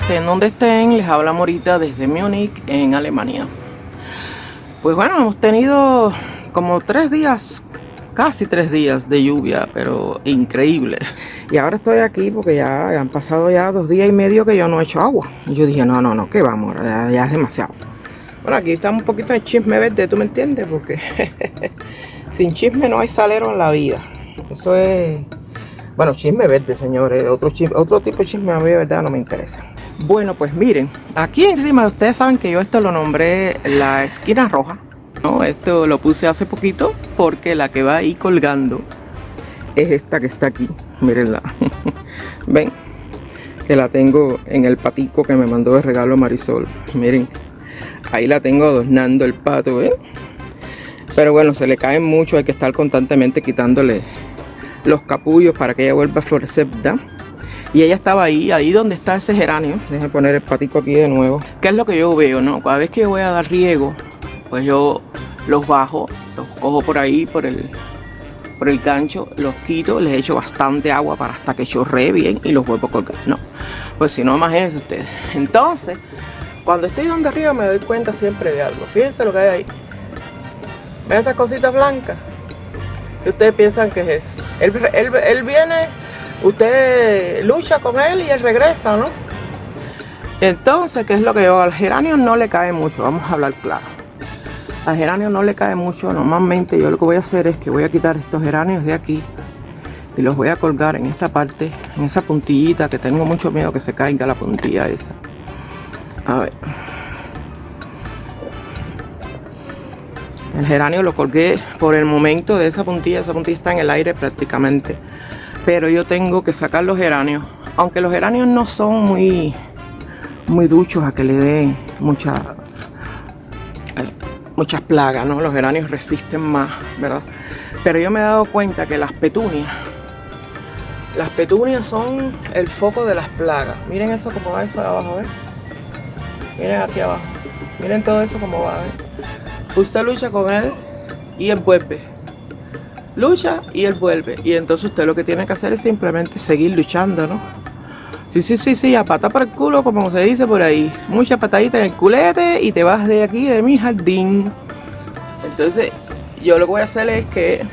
En donde estén, les habla Morita desde Múnich, en Alemania. Pues bueno, hemos tenido como 3 días, casi 3 días de lluvia, pero increíble. Y ahora estoy aquí porque ya han pasado ya 2 días y medio que yo no he hecho agua. Y yo dije, no, que vamos, ya es demasiado. Bueno, aquí está un poquito de chisme verde, ¿tú me entiendes? Porque sin chisme no hay salero en la vida. Eso es... Bueno, chisme verde, señores. Otro tipo de chisme a mí de verdad no me interesa. Bueno, pues miren, aquí encima ustedes saben que yo esto lo nombré la esquina roja, ¿no? Esto lo puse hace poquito porque la que va ahí colgando es esta que está aquí. Mírenla. Ven, que la tengo en el patico que me mandó de regalo Marisol. Miren, ahí la tengo adornando el pato, ¿ven? Pero bueno, se le caen mucho, hay que estar constantemente quitándole los capullos para que ella vuelva a florecer, ¿verdad? Y ella estaba ahí donde está ese geranio. Déjenme poner el patico aquí de nuevo. ¿Qué es lo que yo veo, no? Cada vez que yo voy a dar riego, pues yo los bajo, los cojo por ahí, por el gancho, los quito, les echo bastante agua para hasta que chorree bien y los vuelvo a colgar, ¿no? Pues si no, imagínense ustedes. Entonces, cuando estoy donde arriba me doy cuenta siempre de algo. Fíjense lo que hay ahí. ¿Ven esas cositas blancas? ¿Y ustedes piensan que es eso? Él viene, usted lucha con él y él regresa, ¿no? Entonces, ¿qué es lo que yo? Al geranio no le cae mucho, vamos a hablar claro. Al geranio no le cae mucho. Normalmente yo lo que voy a hacer es que voy a quitar estos geranios de aquí y los voy a colgar en esta parte, en esa puntillita, que tengo mucho miedo que se caiga la puntilla esa. A ver. El geranio lo colgué por el momento de esa puntilla está en el aire prácticamente. Pero yo tengo que sacar los geranios, aunque los geranios no son muy duchos a que le dé muchas plagas, ¿no? Los geranios resisten más, ¿verdad? Pero yo me he dado cuenta que las petunias son el foco de las plagas. Miren eso como va eso de abajo, ¿ves? Miren aquí abajo, miren todo eso como va, ¿ves? Usted lucha con él y él vuelve. Lucha y él vuelve. Y entonces usted lo que tiene que hacer es simplemente seguir luchando, ¿no? Sí, a pata por el culo, como se dice por ahí. Mucha patadita en el culete y te vas de aquí, de mi jardín. Entonces, yo lo que voy a hacer es que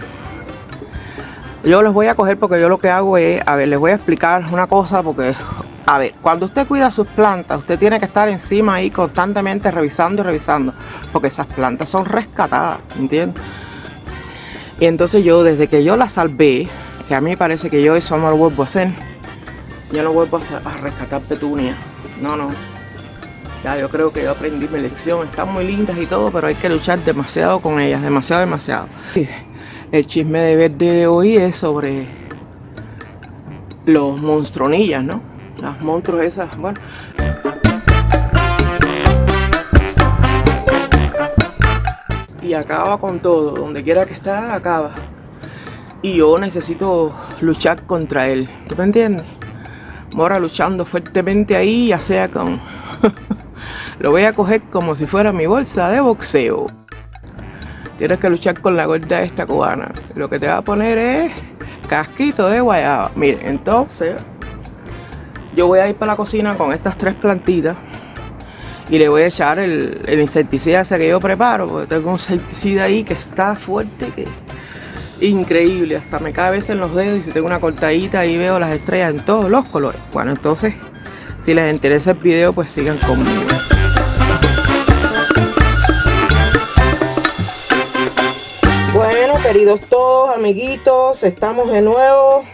yo los voy a coger porque yo lo que hago es, a ver, les voy a explicar una cosa porque, a ver, cuando usted cuida sus plantas, usted tiene que estar encima ahí constantemente revisando y revisando, porque esas plantas son rescatadas, ¿entiendes? Y entonces yo, desde que yo las salvé, que a mí parece que yo eso no lo vuelvo a hacer, yo no vuelvo a rescatar petunias. No. Ya yo creo que yo aprendí mi lección. Están muy lindas y todo, pero hay que luchar demasiado con ellas. Demasiado. El chisme de verde de hoy es sobre los monstronillas, ¿no? Las monstruos esas, bueno. Y acaba con todo. Donde quiera que está, acaba. Y yo necesito luchar contra él. ¿Tú me entiendes? Mora luchando fuertemente ahí, ya sea con... Lo voy a coger como si fuera mi bolsa de boxeo. Tienes que luchar con la gorda esta cubana. Lo que te va a poner es casquito de guayaba. Mire, entonces yo voy a ir para la cocina con estas 3 plantitas y le voy a echar el insecticida ese que yo preparo, porque tengo un insecticida ahí que está fuerte, que increíble, hasta me cae a veces en los dedos, y si tengo una cortadita y veo las estrellas en todos los colores. Bueno, entonces, si les interesa el video, pues sigan conmigo. Bueno, queridos todos, amiguitos, estamos de nuevo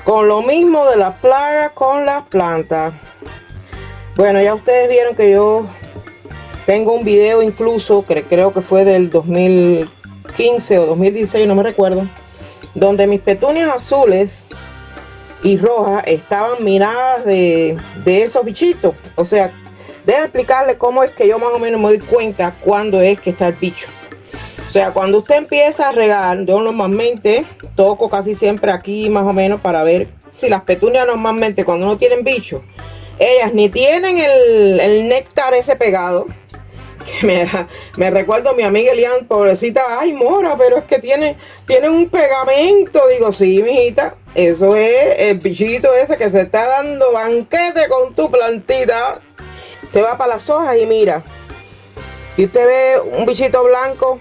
con lo mismo de las plagas con las plantas. Bueno, ya ustedes vieron que yo tengo un video incluso, que creo que fue del 2015 o 2016, no me recuerdo, donde mis petunias azules y rojas estaban minadas de esos bichitos. O sea, déjenme explicarles cómo es que yo más o menos me doy cuenta cuando es que está el bicho. O sea, cuando usted empieza a regar, yo normalmente toco casi siempre aquí más o menos para ver si las petunias normalmente cuando no tienen bicho, ellas ni tienen el néctar ese pegado. Me recuerdo a mi amiga Elian, pobrecita, ay Mora, pero es que tiene un pegamento. Digo, sí, mijita, eso es el bichito ese que se está dando banquete con tu plantita. Usted va para las hojas y mira, y usted ve un bichito blanco,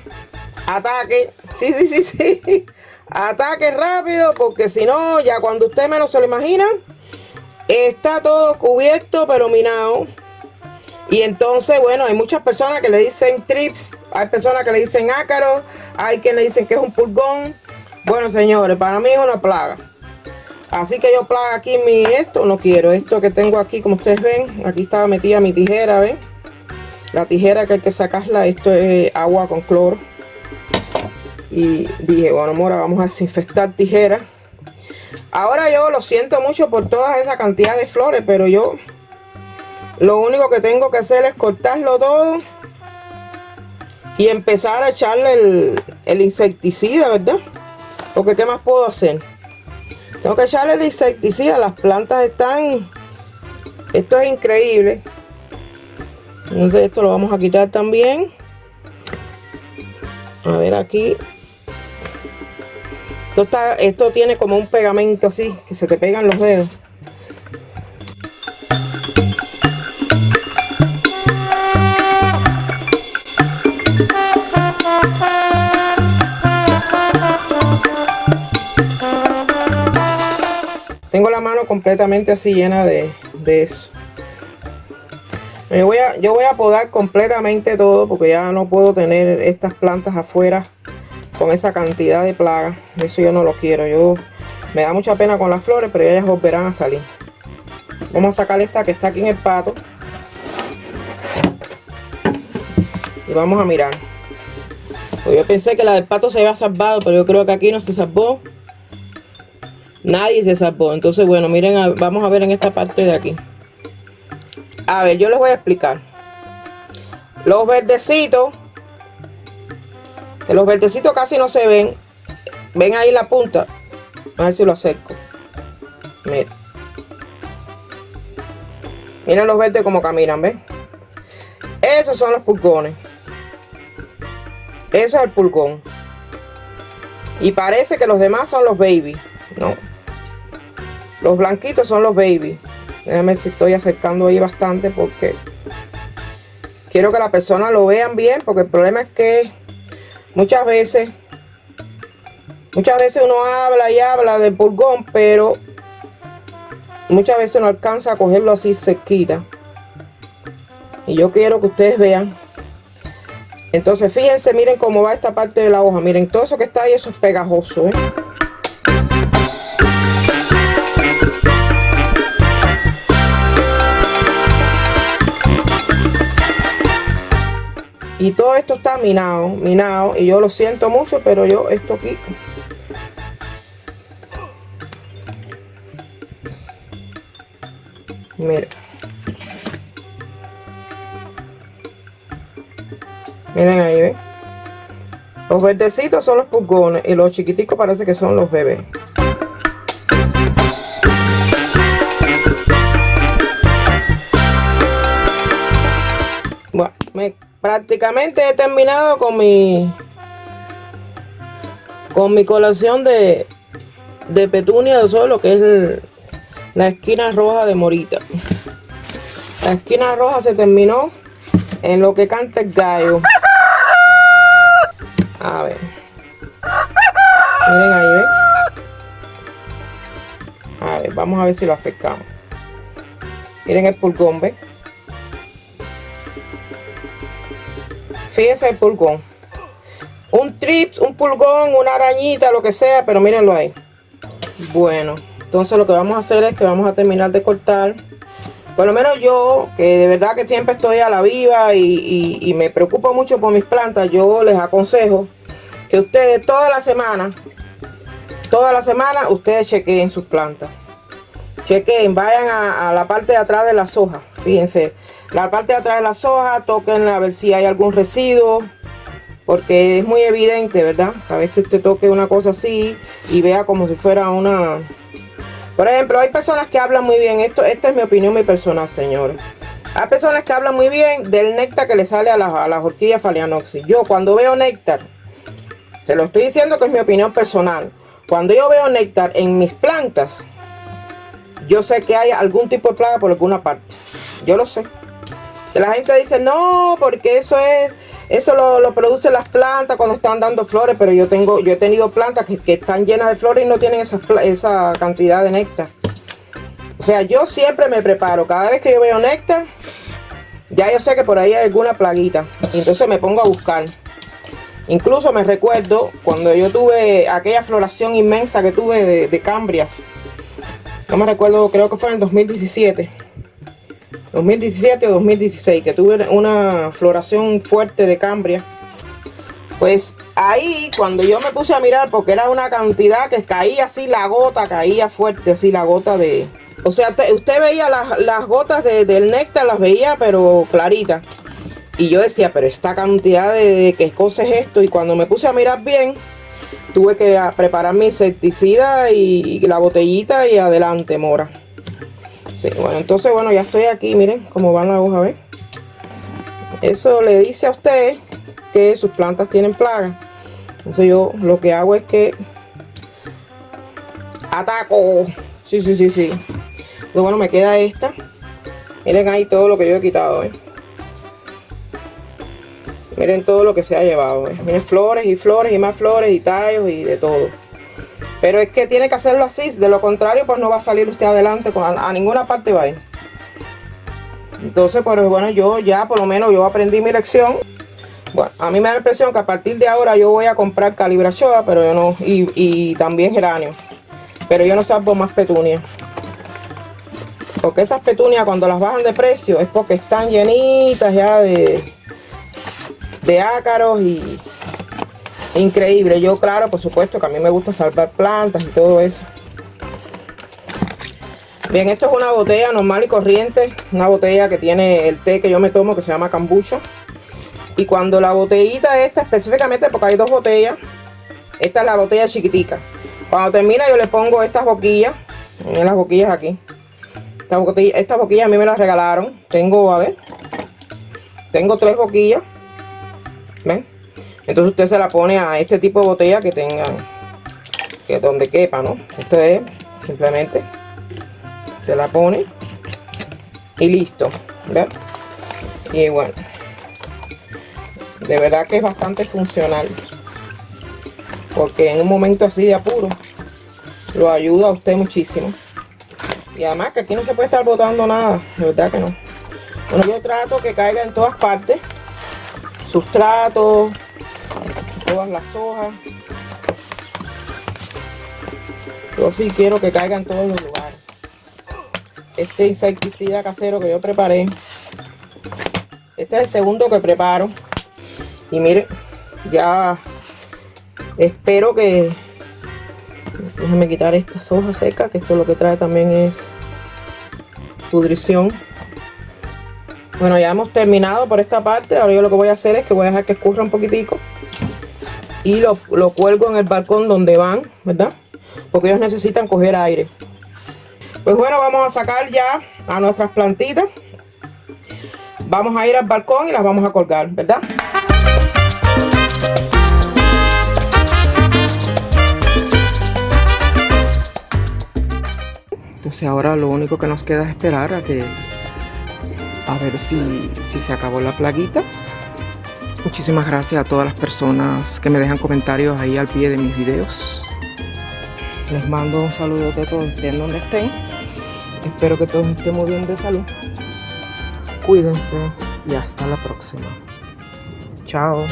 ataque, sí, ataque rápido, porque si no, ya cuando usted menos se lo imagina, está todo cubierto pero minado. Y entonces, bueno, hay muchas personas que le dicen trips, hay personas que le dicen ácaro, hay quien le dicen que es un pulgón. Bueno, señores, para mí es una plaga. Así que yo plaga aquí esto no quiero. Esto que tengo aquí, como ustedes ven, aquí estaba metida mi tijera, ¿ven? La tijera que hay que sacarla, esto es agua con cloro. Y dije, bueno, Mora, vamos a desinfectar tijera. Ahora yo lo siento mucho por toda esa cantidad de flores, pero yo lo único que tengo que hacer es cortarlo todo y empezar a echarle el insecticida, ¿verdad? Porque ¿qué más puedo hacer? Tengo que echarle el insecticida. Las plantas están... Esto es increíble. Entonces esto lo vamos a quitar también. A ver aquí. Esto tiene como un pegamento así, que se te pegan los dedos. completamente así llena de eso. Yo voy a podar completamente todo porque ya no puedo tener estas plantas afuera con esa cantidad de plagas. Eso yo no lo quiero. Me da mucha pena con las flores, pero ellas volverán a salir. Vamos a sacar esta que está aquí en el pato. Y vamos a mirar. Pues yo pensé que la del pato se había salvado, pero yo creo que aquí no se salvó. Nadie se salvó. Entonces, bueno, miren, vamos a ver en esta parte de aquí. A ver, yo les voy a explicar. Los verdecitos, que los verdecitos casi no se ven. Ven ahí la punta. A ver si lo acerco. Miren. Miren los verdes como caminan, ¿ven? Esos son los pulgones. Eso es el pulgón. Y parece que los demás son los baby. No. Los blanquitos son los baby. Déjame ver si estoy acercando ahí bastante porque quiero que la persona lo vean bien, porque el problema es que muchas veces uno habla y habla del pulgón, pero muchas veces no alcanza a cogerlo así cerquita. Y yo quiero que ustedes vean. Entonces fíjense, miren cómo va esta parte de la hoja. Miren, todo eso que está ahí, eso es pegajoso, ¿eh? Y todo esto está minado, y yo lo siento mucho, pero yo esto aquí. Miren. Miren ahí, ¿ven? Los verdecitos son los pulgones y los chiquiticos parece que son los bebés. Bueno, prácticamente he terminado con mi colación de petunia de sol, lo que es la esquina roja de morita. La esquina roja se terminó en lo que canta el gallo. A ver. Miren ahí, ¿ven? A ver, vamos a ver si lo acercamos. Miren el pulgón, ¿ven? Fíjense el pulgón. Un trips, un pulgón, una arañita, lo que sea, pero mírenlo ahí. Bueno, entonces lo que vamos a hacer es que vamos a terminar de cortar. Por lo menos yo, que de verdad que siempre estoy a la viva y me preocupo mucho por mis plantas, yo les aconsejo que ustedes toda la semana, ustedes chequeen sus plantas. Chequeen, vayan a la parte de atrás de las hojas. Fíjense, la parte de atrás de las hojas, toquen a ver si hay algún residuo. Porque es muy evidente, ¿verdad? Cada vez que usted toque una cosa así y vea como si fuera una... Por ejemplo, hay personas que hablan muy bien. Esta es mi opinión muy personal, señores. Hay personas que hablan muy bien del néctar que le sale a las orquídeas Phalaenopsis. Yo cuando veo néctar, te lo estoy diciendo que es mi opinión personal. Cuando yo veo néctar en mis plantas, yo sé que hay algún tipo de plaga por alguna parte. Yo lo sé. Que la gente dice, no, porque eso lo producen las plantas cuando están dando flores, pero yo he tenido plantas que están llenas de flores y no tienen esa cantidad de néctar. O sea, yo siempre me preparo. Cada vez que yo veo néctar, ya yo sé que por ahí hay alguna plaguita. Y entonces me pongo a buscar. Incluso me recuerdo cuando yo tuve aquella floración inmensa que tuve de cambrias. No me recuerdo, creo que fue en el 2017 o 2016, que tuve una floración fuerte de cambria. Pues ahí cuando yo me puse a mirar, porque era una cantidad que caía así, la gota caía fuerte, así la gota de... O sea, usted veía las gotas del néctar, las veía pero claritas. Y yo decía, pero esta cantidad de qué cosa es esto. Y cuando me puse a mirar bien, tuve que preparar mi insecticida y la botellita y adelante, mora. Sí, bueno, entonces, bueno, ya estoy aquí, miren cómo van las hojas, ¿ven? Eso le dice a usted que sus plantas tienen plagas. Entonces yo lo que hago es que ataco. Sí. Entonces, bueno, me queda esta. Miren ahí todo lo que yo he quitado, ¿eh? Miren todo lo que se ha llevado, ¿eh? Miren flores y flores y más flores y tallos y de todo. Pero es que tiene que hacerlo así, de lo contrario pues no va a salir usted adelante, a ninguna parte va a ir. Entonces, pues bueno, yo ya por lo menos yo aprendí mi lección. Bueno, a mí me da la impresión que a partir de ahora yo voy a comprar calibrachoa, pero yo no, y también geranio. Pero yo no salvo más petunias. Porque esas petunias cuando las bajan de precio es porque están llenitas ya de ácaros y increíble. Yo claro, por supuesto que a mí me gusta salvar plantas y todo eso. Bien, esto es una botella normal y corriente, una botella que tiene el té que yo me tomo que se llama kombucha. Y cuando la botellita esta específicamente, porque hay dos botellas, esta es la botella chiquitica. Cuando termina yo le pongo estas boquillas, miren las boquillas aquí. Estas boquillas a mí me las regalaron. Tengo, a ver, tengo 3 boquillas. ¿Ven? Entonces usted se la pone a este tipo de botella que tenga, que donde quepa, ¿no? Esto es simplemente, se la pone y listo. ¿Ven? Y bueno, de verdad que es bastante funcional. Porque en un momento así de apuro, lo ayuda a usted muchísimo. Y además que aquí no se puede estar botando nada, de verdad que no. Bueno, yo trato que caiga en todas partes, sustratos, todas las hojas. Yo sí quiero que caiga en todos los lugares. Este insecticida casero que yo preparé, este es el segundo que preparo. Y miren, ya espero que... Déjenme quitar estas hojas secas, que esto lo que trae también es pudrición. Bueno, ya hemos terminado por esta parte. Ahora yo lo que voy a hacer es que voy a dejar que escurra un poquitico. Y lo cuelgo en el balcón donde van, ¿verdad? Porque ellos necesitan coger aire. Pues bueno, vamos a sacar ya a nuestras plantitas. Vamos a ir al balcón y las vamos a colgar, ¿verdad? Entonces ahora lo único que nos queda es esperar a ver si se acabó la plaguita. Muchísimas gracias a todas las personas que me dejan comentarios ahí al pie de mis videos. Les mando un saludo de todos, estén donde estén. Espero que todos estén muy bien de salud. Cuídense y hasta la próxima. Chao.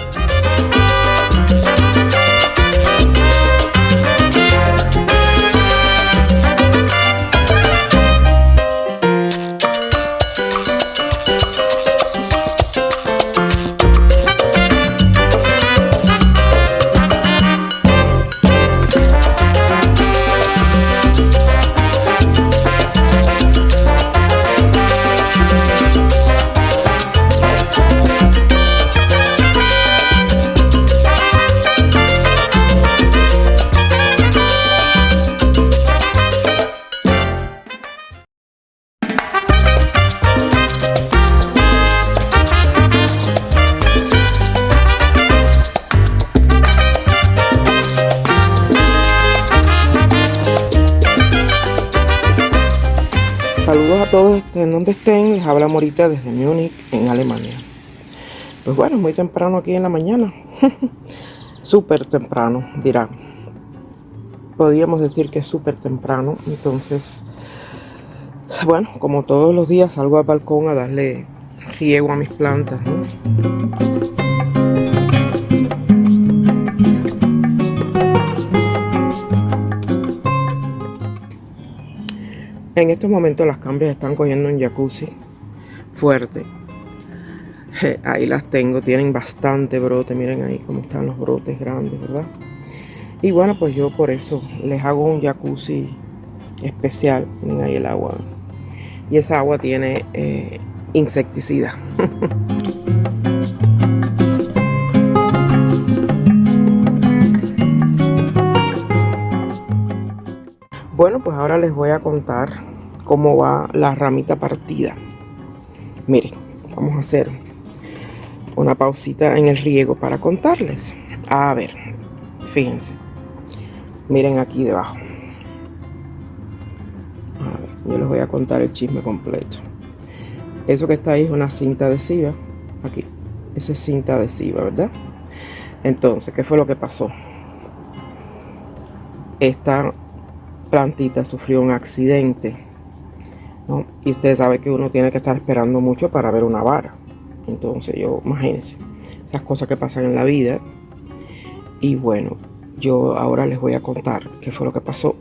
Saludos a todos en donde estén, les habla Morita desde Múnich, en Alemania. Pues bueno, es muy temprano aquí en la mañana. Súper temprano, dirán. Podríamos decir que es súper temprano. Entonces, bueno, como todos los días salgo al balcón a darle riego a mis plantas, ¿no? En estos momentos las cambias están cogiendo un jacuzzi fuerte. Ahí las tengo, tienen bastante brote. Miren ahí cómo están los brotes grandes, ¿verdad? Y bueno, pues yo por eso les hago un jacuzzi especial. Miren ahí el agua. Y esa agua tiene insecticida. Bueno, pues ahora les voy a contar cómo va la ramita partida. Miren, vamos a hacer una pausita en el riego para contarles. A ver, fíjense. Miren aquí debajo. A ver, yo les voy a contar el chisme completo. Eso que está ahí es una cinta adhesiva. Aquí, eso es cinta adhesiva, ¿verdad? Entonces, ¿qué fue lo que pasó? esta plantita sufrió un accidente, ¿no? Y ustedes saben que uno tiene que estar esperando mucho para ver una vara. Entonces imagínense, esas cosas que pasan en la vida. Y bueno, yo ahora les voy a contar qué fue lo que pasó.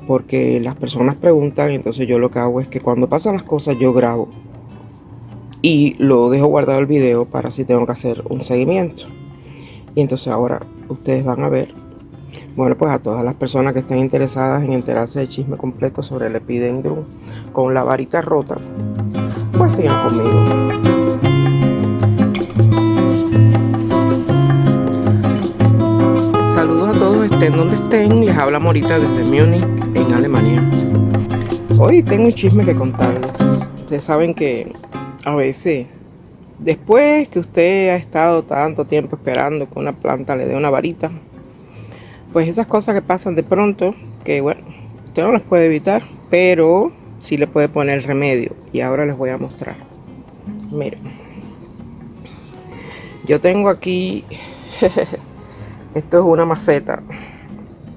Porque las personas preguntan, entonces yo lo que hago es que cuando pasan las cosas yo grabo. Y lo dejo guardado el video para si tengo que hacer un seguimiento. Y entonces ahora ustedes van a ver. Bueno, pues a todas las personas que estén interesadas en enterarse del chisme completo sobre el Epidendrum con la varita rota, pues sigan conmigo. Saludos a todos, estén donde estén. Les habla Morita desde Múnich, en Alemania. Hoy tengo un chisme que contarles. Ustedes saben que a veces, después que usted ha estado tanto tiempo esperando que una planta le dé una varita, pues esas cosas que pasan de pronto, que bueno, usted no las puede evitar, pero sí le puede poner remedio. Y ahora les voy a mostrar. Miren, yo tengo aquí, esto es una maceta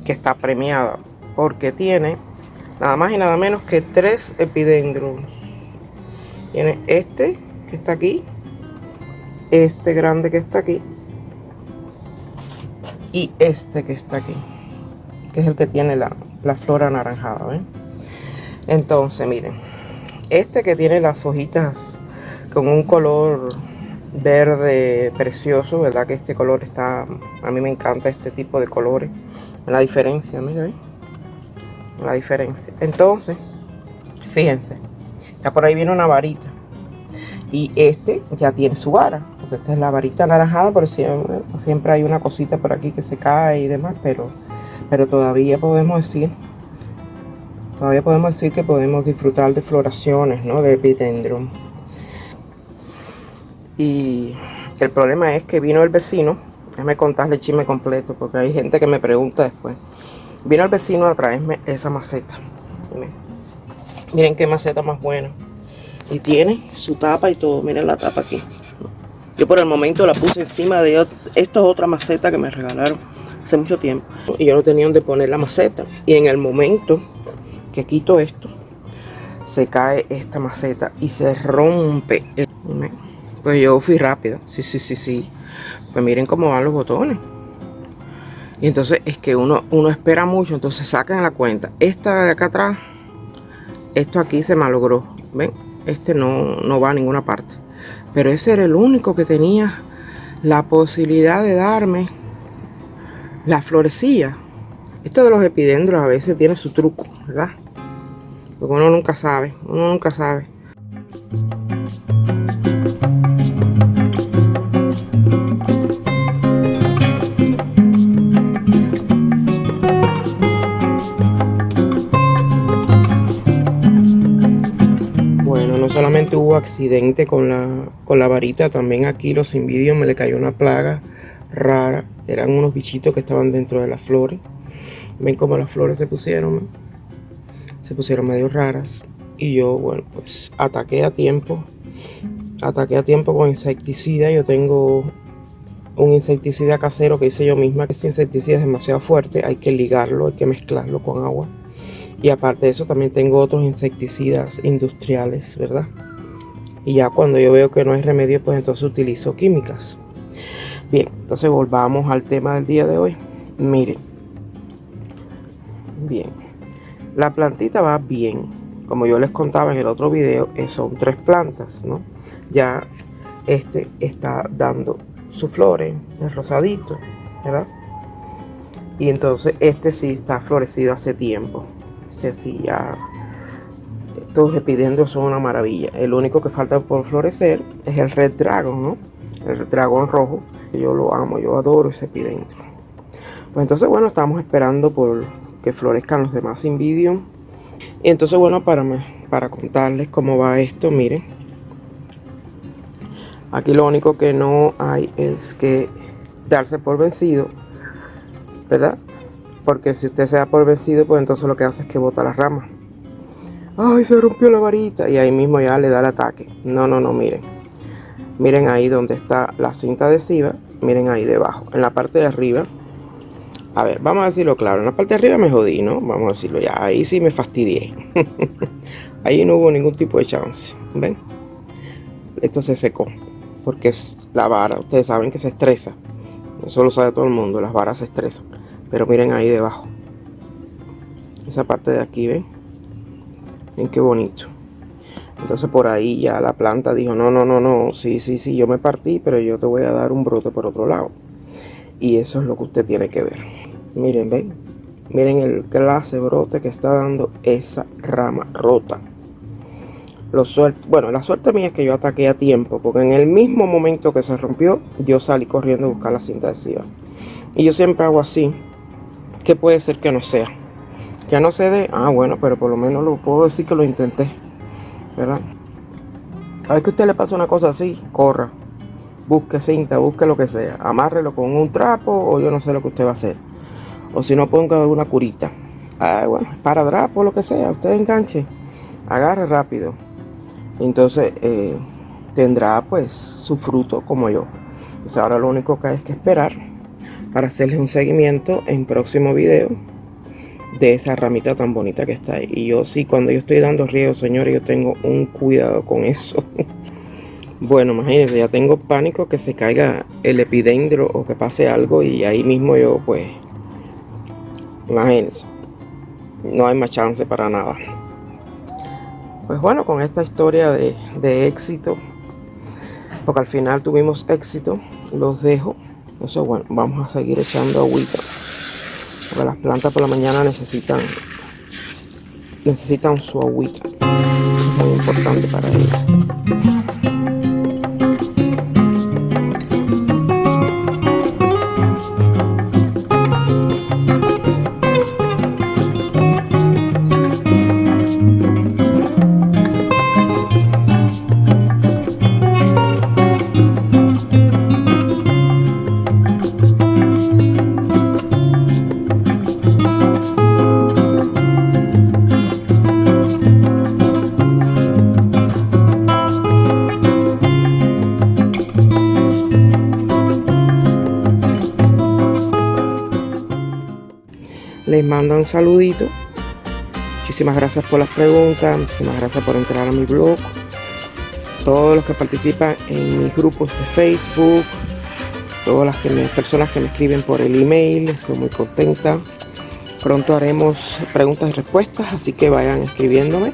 que está premiada porque tiene nada más y nada menos que 3 epidendrums. Tiene este que está aquí, este grande que está aquí y este que está aquí, que es el que tiene la flor anaranjada, ¿ven? Entonces miren, este que tiene las hojitas con un color verde precioso, ¿verdad? Que este color está, a mí me encanta este tipo de colores. La diferencia, miren, la diferencia. Entonces, fíjense, ya por ahí viene una varita. Y este ya tiene su vara, porque esta es la varita anaranjada, pero siempre hay una cosita por aquí que se cae y demás, pero todavía podemos decir que podemos disfrutar de floraciones, ¿no? De Epidendrum. Y el problema es que vino el vecino, déjame contarle el chisme completo, porque hay gente que me pregunta después. Vino el vecino a traerme esa maceta. Miren qué maceta más buena. Y tiene su tapa y todo. Miren la tapa aquí. Yo por el momento la puse encima de esta otra maceta que me regalaron hace mucho tiempo. Y yo no tenía donde poner la maceta. Y en el momento que quito esto, se cae esta maceta y se rompe. Pues yo fui rápido. Sí. Pues miren cómo van los botones. Y entonces es que uno espera mucho. Entonces sacan la cuenta. Esta de acá atrás, esto aquí se malogró. ¿Ven? Este no va a ninguna parte. Pero ese era el único que tenía la posibilidad de darme la florecilla. Esto de los epidendros a veces tiene su truco, ¿verdad? Porque uno nunca sabe. No solamente hubo accidente con la varita, también aquí los invidios me le cayó una plaga rara. Eran unos bichitos que estaban dentro de las flores. Ven cómo las flores se pusieron medio raras. Y yo, bueno, pues ataqué a tiempo con insecticida. Yo tengo un insecticida casero que hice yo misma. Ese insecticida es demasiado fuerte, hay que ligarlo, hay que mezclarlo con agua. Y aparte de eso también tengo otros insecticidas industriales, ¿verdad? Y ya cuando yo veo que no hay remedio, pues entonces utilizo químicas. Bien, entonces volvamos al tema del día de hoy. Miren. Bien. La plantita va bien. Como yo les contaba en el otro video, son 3 plantas, ¿no? Ya este está dando sus flores, el rosadito, ¿verdad? Y entonces este sí está florecido hace tiempo. Así ya, estos epidendros son una maravilla. El único que falta por florecer es el Red Dragon, ¿no? El dragón rojo. Yo lo amo, yo adoro ese epidendro. Pues entonces, bueno, estamos esperando por que florezcan los demás Invidium. Y entonces, bueno, para contarles cómo va esto, miren. Aquí lo único que no hay es que darse por vencido, ¿verdad? Porque si usted se da por vencido, pues entonces lo que hace es que bota las ramas. ¡Ay, se rompió la varita! Y ahí mismo ya le da el ataque. No, miren. Miren ahí donde está la cinta adhesiva. Miren ahí debajo. En la parte de arriba A ver, vamos a decirlo claro. En la parte de arriba me jodí, ¿no? Vamos a decirlo ya. Ahí sí me fastidié. Ahí no hubo ningún tipo de chance. ¿Ven? Esto se secó. Porque es la vara. Ustedes saben que se estresa. Eso lo sabe todo el mundo. Las varas se estresan. Pero miren ahí debajo. Esa parte de aquí, ¿ven? Miren qué bonito. Entonces por ahí ya la planta dijo, no. Sí, yo me partí, pero yo te voy a dar un brote por otro lado. Y eso es lo que usted tiene que ver. Miren, ven. Miren el clase brote que está dando esa rama rota. Bueno, la suerte mía es que yo ataqué a tiempo, porque en el mismo momento que se rompió, yo salí corriendo a buscar la cinta adhesiva. Y yo siempre hago así. ¿Qué puede ser que no sea? Que no se dé. Ah, bueno, pero por lo menos lo puedo decir que lo intenté, ¿verdad? A ver que a usted le pasa una cosa así, corra. Busque cinta, busque lo que sea. Amárrelo con un trapo o yo no sé lo que usted va a hacer. O si no, ponga alguna curita. Ah, bueno, esparadrapo, lo que sea. Usted enganche. Agarre rápido. Entonces tendrá pues su fruto como yo. Entonces ahora lo único que hay es que esperar para hacerles un seguimiento en próximo video de esa ramita tan bonita que está ahí. Y yo sí, cuando yo estoy dando riego, señores, yo tengo un cuidado con eso. Bueno, imagínense, ya tengo pánico que se caiga el epidendro o que pase algo y ahí mismo yo pues, imagínense, no hay más chance para nada. Pues bueno, con esta historia de éxito, porque al final tuvimos éxito, los dejo. Entonces bueno, vamos a seguir echando agüita, porque las plantas por la mañana necesitan su agüita. Es muy importante para ellas. Les mando un saludito. Muchísimas gracias por las preguntas. Muchísimas gracias por entrar a mi blog. Todos los que participan en mis grupos de Facebook. Todas las personas que me escriben por el email. Estoy muy contenta. Pronto haremos preguntas y respuestas. Así que vayan escribiéndome.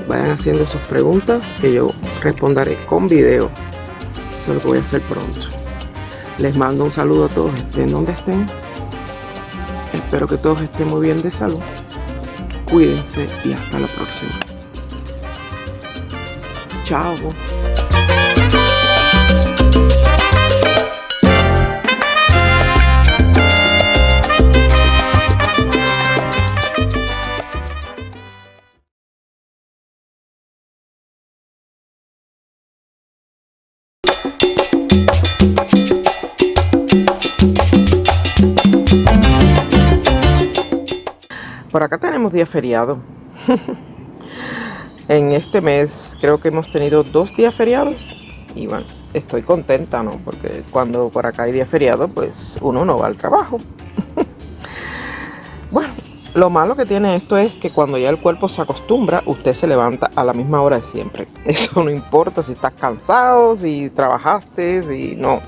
Vayan haciendo sus preguntas que yo responderé con video. Eso es lo que voy a hacer pronto. Les mando un saludo a todos, estén donde estén. Espero que todos estén muy bien de salud. Cuídense y hasta la próxima. Chao. Por acá tenemos día feriado. En este mes creo que hemos tenido 2 días feriados. Y bueno, estoy contenta, ¿no? Porque cuando por acá hay día feriado, pues uno no va al trabajo. Bueno, lo malo que tiene esto es que cuando ya el cuerpo se acostumbra, usted se levanta a la misma hora de siempre. Eso no importa si estás cansado, si trabajaste, si no.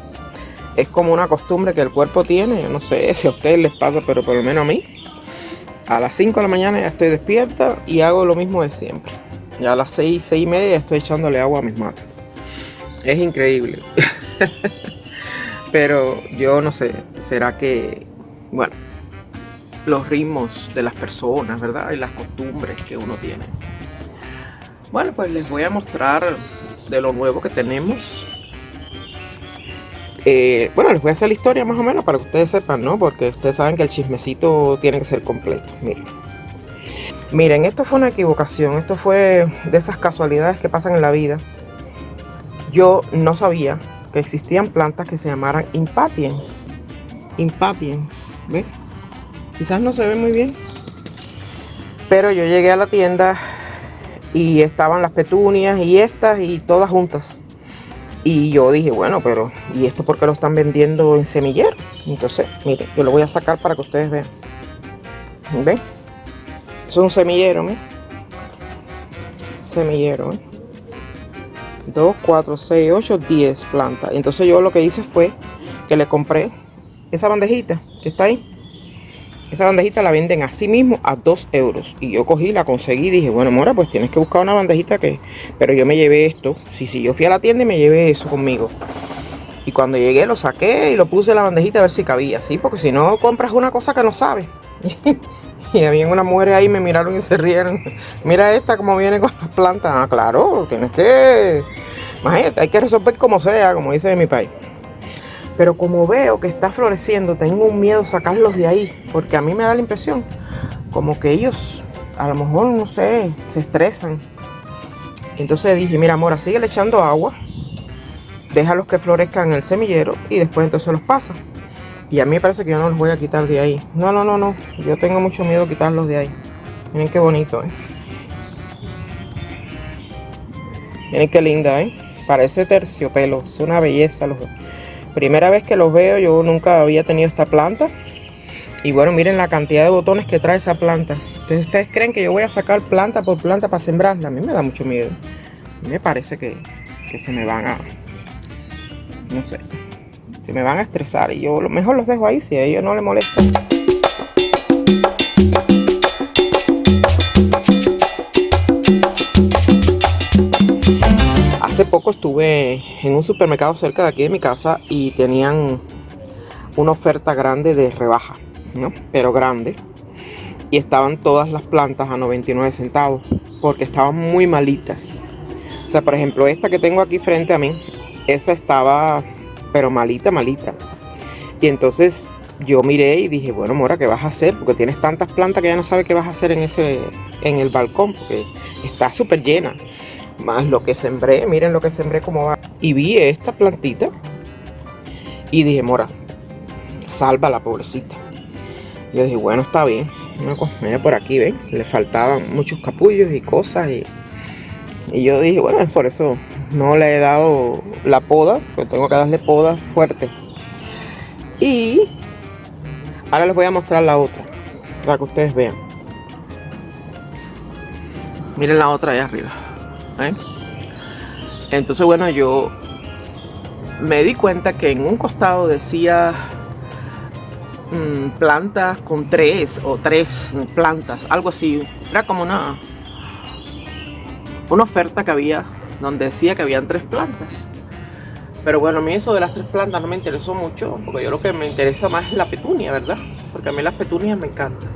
Es como una costumbre que el cuerpo tiene. Yo no sé si a ustedes les pasa, pero por lo menos a mí. A las 5 de la mañana ya estoy despierta y hago lo mismo de siempre. Ya a las 6:30 ya estoy echándole agua a mis matas. Es increíble. Pero yo no sé, será que, bueno, los ritmos de las personas, ¿verdad? Y las costumbres que uno tiene. Bueno, pues les voy a mostrar de lo nuevo que tenemos. Bueno, les voy a hacer la historia más o menos para que ustedes sepan, ¿no? Porque ustedes saben que el chismecito tiene que ser completo. Miren, esto fue una equivocación. Esto fue de esas casualidades que pasan en la vida. Yo no sabía que existían plantas que se llamaran impatiens. Impatiens, ¿ves? Quizás no se ve muy bien. Pero yo llegué a la tienda y estaban las petunias y estas y todas juntas. Y yo dije, bueno, pero ¿y esto por qué lo están vendiendo en semillero? Entonces, miren, yo lo voy a sacar para que ustedes vean. ¿Ven? Es un semillero, ¿ven? Semillero, ¿ven? 2, 4, 6, 8, 10 plantas. Entonces yo lo que hice fue que le compré esa bandejita que está ahí. Esa bandejita la venden así mismo a 2 euros. Y yo cogí, la conseguí y dije, bueno, Mora, pues tienes que buscar una bandejita que... Pero yo me llevé esto. Sí, yo fui a la tienda y me llevé eso conmigo. Y cuando llegué lo saqué y lo puse en la bandejita a ver si cabía. Sí, porque si no compras una cosa que no sabes. Y había unas mujeres ahí, me miraron y se rieron. Mira esta como viene con las plantas. Ah, claro, tienes que... Imagínate, hay que resolver como sea, como dice en mi país. Pero como veo que está floreciendo, tengo un miedo sacarlos de ahí. Porque a mí me da la impresión como que ellos, a lo mejor, no sé, se estresan. Entonces dije, mira, Mora, sigue echando agua. Déjalos que florezcan en el semillero y después entonces los pasa. Y a mí me parece que yo no los voy a quitar de ahí. No. Yo tengo mucho miedo de quitarlos de ahí. Miren qué bonito, ¿eh? Miren qué linda, ¿eh? Parece terciopelo. Es una belleza. Primera vez que los veo, yo nunca había tenido esta planta. Y bueno, miren la cantidad de botones que trae esa planta. Entonces, ¿ustedes creen que yo voy a sacar planta por planta para sembrarla? A mí me da mucho miedo. Me parece que se me van a... No sé. Se me van a estresar. Y yo lo mejor los dejo ahí si a ellos no les molesta. Hace poco estuve en un supermercado cerca de aquí de mi casa y tenían una oferta grande de rebaja, ¿no? Pero grande. Y estaban todas las plantas a 99 centavos porque estaban muy malitas. O sea, por ejemplo, esta que tengo aquí frente a mí, esa estaba, pero malita. Y entonces yo miré y dije, bueno, Mora, ¿qué vas a hacer? Porque tienes tantas plantas que ya no sabes qué vas a hacer en el balcón, porque está súper llena. Más lo que sembré, miren lo que sembré cómo va. Y vi esta plantita y dije, Mora, sálvala, pobrecita. Y yo dije, bueno, está bien. Mira por aquí, ven, le faltaban muchos capullos y cosas. Y yo dije, bueno, por eso no le he dado la poda, porque tengo que darle poda fuerte. Y ahora les voy a mostrar la otra, para que ustedes vean. Miren la otra allá arriba. ¿Eh? Entonces, bueno, yo me di cuenta que en un costado decía plantas con 3 o 3 plantas, algo así. Era como una oferta que había donde decía que habían 3 plantas. Pero bueno, a mí eso de las 3 plantas no me interesó mucho, porque yo lo que me interesa más es la petunia, ¿verdad? Porque a mí las petunias me encantan.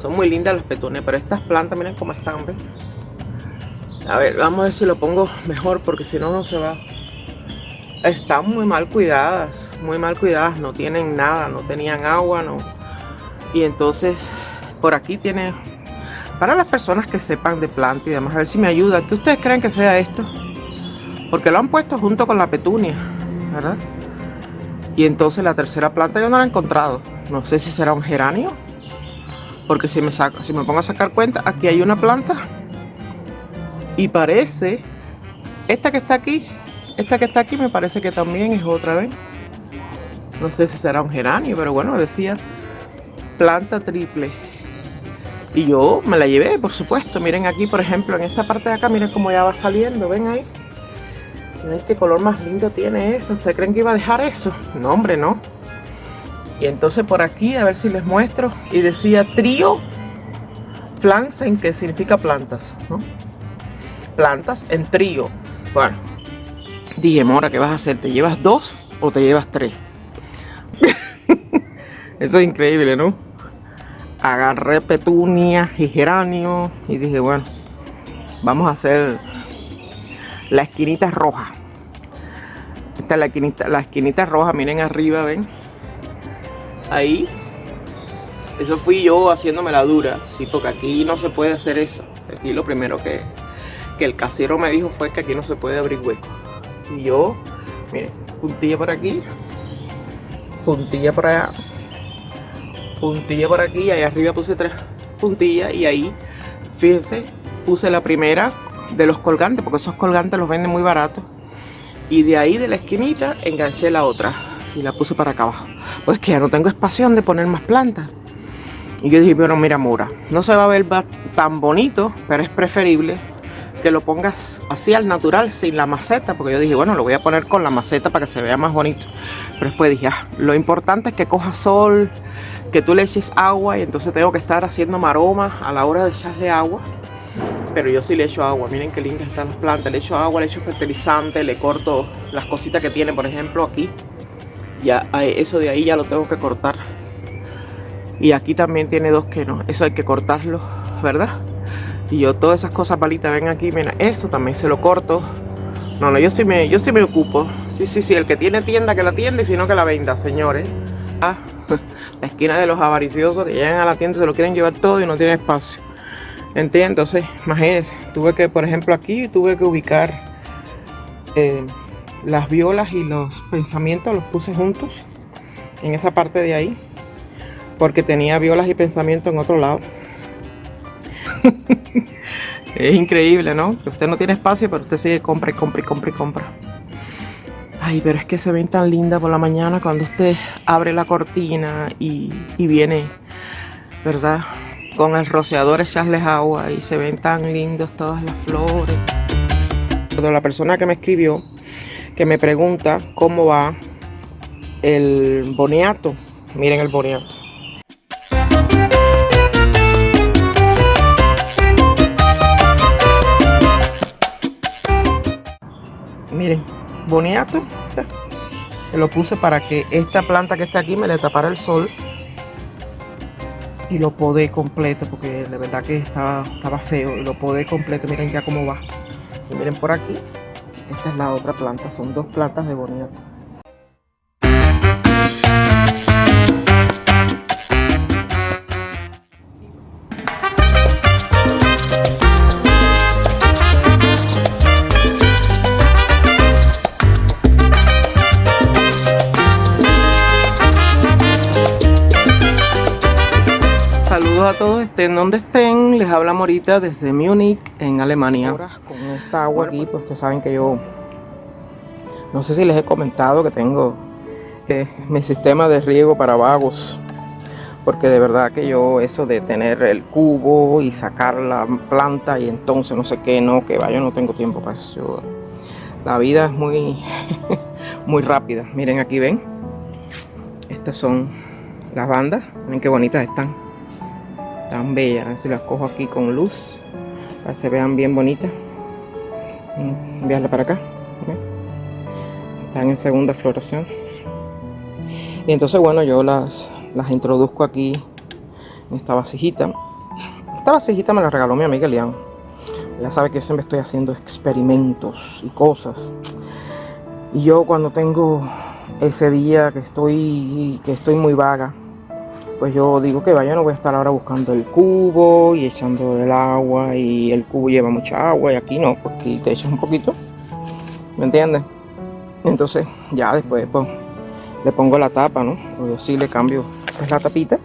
Son muy lindas las petunias, pero estas plantas, miren cómo están, ¿ven? A ver, vamos a ver si lo pongo mejor, porque si no, no se va. Están muy mal cuidadas, no tienen nada, no tenían agua, no. Y entonces, por aquí tiene, para las personas que sepan de planta y demás, a ver si me ayuda. ¿Qué ustedes creen que sea esto? Porque lo han puesto junto con la petunia, ¿verdad? Y entonces la tercera planta yo no la he encontrado. No sé si será un geranio, porque si me pongo a sacar cuenta, aquí hay una planta. Y parece, esta que está aquí me parece que también es otra vez. No sé si será un geranio, pero bueno, decía planta triple. Y yo me la llevé, por supuesto. Miren aquí, por ejemplo, en esta parte de acá, miren cómo ya va saliendo, ven ahí. Miren qué color más lindo tiene eso. ¿Ustedes creen que iba a dejar eso? No, hombre, no. Y entonces por aquí, a ver si les muestro. Y decía trío Pflanzen, que significa plantas, ¿no? Plantas en trío. Bueno, dije, Mora, ¿qué vas a hacer? ¿Te llevas 2 o te llevas 3? Eso es increíble, ¿no? Agarré petunia y geranio y dije, bueno, vamos a hacer la esquinita roja. Esta es la esquinita roja, miren arriba, ven. Ahí. Eso fui yo haciéndome la dura, sí, porque aquí no se puede hacer eso. Aquí lo primero que el casero me dijo fue que aquí no se puede abrir hueco. Y yo, miren, puntilla por aquí, puntilla por allá, puntilla por aquí, y ahí arriba puse 3 puntillas y ahí, fíjense, puse la primera de los colgantes, porque esos colgantes los venden muy baratos. Y de ahí de la esquinita enganché la otra. y la puse para acá abajo. Pues que ya no tengo espacio donde poner más plantas. Y yo dije, bueno, mira, Mora, no se va a ver tan bonito, pero es preferible que lo pongas así al natural, sin la maceta, porque yo dije, bueno, lo voy a poner con la maceta para que se vea más bonito. Pero después dije, lo importante es que coja sol, que tú le eches agua, y entonces tengo que estar haciendo maromas a la hora de echarle agua. Pero yo sí le echo agua, miren qué lindas están las plantas, le echo agua, le echo fertilizante, le corto las cositas que tiene, por ejemplo aquí, ya eso de ahí ya lo tengo que cortar. Y aquí también tiene dos que no, eso hay que cortarlo, ¿verdad? Y yo todas esas cosas palitas, ven aquí, mira, eso también se lo corto. No, yo sí me ocupo. Sí, el que tiene tienda que la tienda, y si no que la venda, señores. La esquina de los avariciosos que llegan a la tienda, se lo quieren llevar todo y no tienen espacio. ¿Entiendes? Entonces, imagínense, tuve que, por ejemplo, aquí tuve que ubicar las violas y los pensamientos, los puse juntos en esa parte de ahí, porque tenía violas y pensamientos en otro lado. Es increíble, ¿no? Que usted no tiene espacio, pero usted sigue compra y compra y compra y compra. Ay, pero es que se ven tan lindas por la mañana cuando usted abre la cortina y viene, ¿verdad? Con el rociador echarles agua y se ven tan lindos todas las flores. La persona que me escribió, que me pregunta cómo va el boniato. Miren el boniato. Miren, boniato, que lo puse para que esta planta que está aquí me le tapara el sol. Y lo podé completo, porque de verdad que estaba feo. Y lo podé completo, miren ya cómo va. Y miren por aquí, esta es la otra planta, son dos plantas de boniato. Saludos a todos, estén donde estén. Les habla Morita desde Múnich, en Alemania. Ahora con esta agua aquí, pues ustedes saben que yo, no sé si les he comentado que tengo mi sistema de riego para vagos, porque de verdad que yo, eso de tener el cubo y sacar la planta y entonces no sé qué, no, que vaya, no tengo tiempo para eso. La vida es muy muy rápida. Miren, aquí ven, estas son las bandas, miren qué bonitas están, tan bellas. A ver si las cojo aquí con luz para que se vean bien bonitas. Enviarla para acá, ¿ven? Están en segunda floración. Y entonces, bueno, yo las introduzco aquí en esta vasijita. Esta vasijita me la regaló mi amiga Elian. Ya sabe que yo siempre estoy haciendo experimentos y cosas. Y yo cuando tengo ese día que estoy muy vaga, pues yo digo que vaya, no voy a estar ahora buscando el cubo y echando el agua, y el cubo lleva mucha agua y aquí no, pues aquí te echas un poquito, ¿me entiendes? Entonces ya después pues le pongo la tapa, ¿no? Pues yo sí le cambio, esta es la tapita.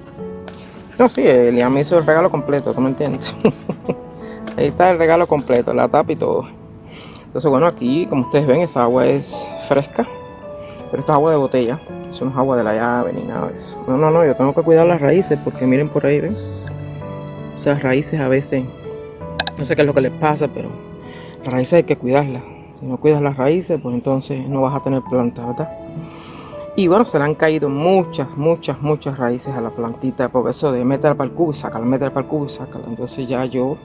No, sí, Elian me hizo el regalo completo, ¿tú me entiendes? Ahí está el regalo completo, la tapa y todo. Entonces bueno, aquí como ustedes ven, esa agua es fresca, pero esta es agua de botella. Eso no es agua de la llave ni nada de eso. No, yo tengo que cuidar las raíces, porque miren por ahí, ¿ven? Esas raíces a veces, no sé qué es lo que les pasa, pero las raíces hay que cuidarlas. Si no cuidas las raíces, pues entonces no vas a tener plantas, ¿verdad? Y bueno, se le han caído muchas raíces a la plantita, por eso de métela para el cubo y sácala, métela para el cubo y sácala. Entonces ya yo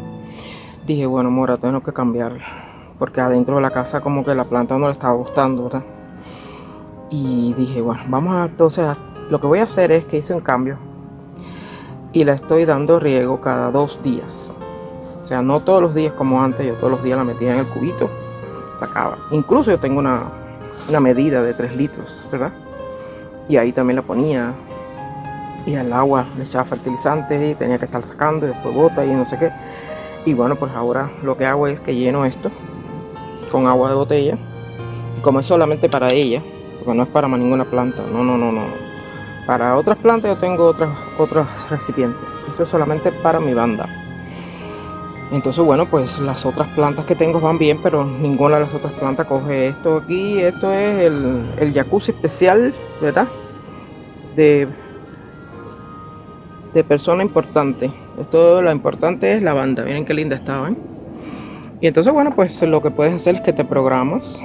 dije, bueno, Mora, tengo que cambiarla, porque adentro de la casa como que la planta no le estaba gustando, ¿verdad? Y dije, bueno, lo que voy a hacer es que hice un cambio y la estoy dando riego cada 2 días. O sea, no todos los días como antes, yo todos los días la metía en el cubito, sacaba. Incluso yo tengo una medida de 3 litros, ¿verdad? Y ahí también la ponía, y al agua le echaba fertilizante y tenía que estar sacando y después bota y no sé qué. Y bueno, pues ahora lo que hago es que lleno esto con agua de botella, y como es solamente para ella, porque no es para ninguna planta, no. Para otras plantas yo tengo otros recipientes. Eso es solamente para mi banda. Entonces bueno, pues las otras plantas que tengo van bien, pero ninguna de las otras plantas coge esto aquí. Esto es el jacuzzi especial, ¿verdad? De persona importante. Esto, lo importante es la banda. Miren qué linda estaba, ¿eh? Y entonces bueno, pues lo que puedes hacer es que te programas.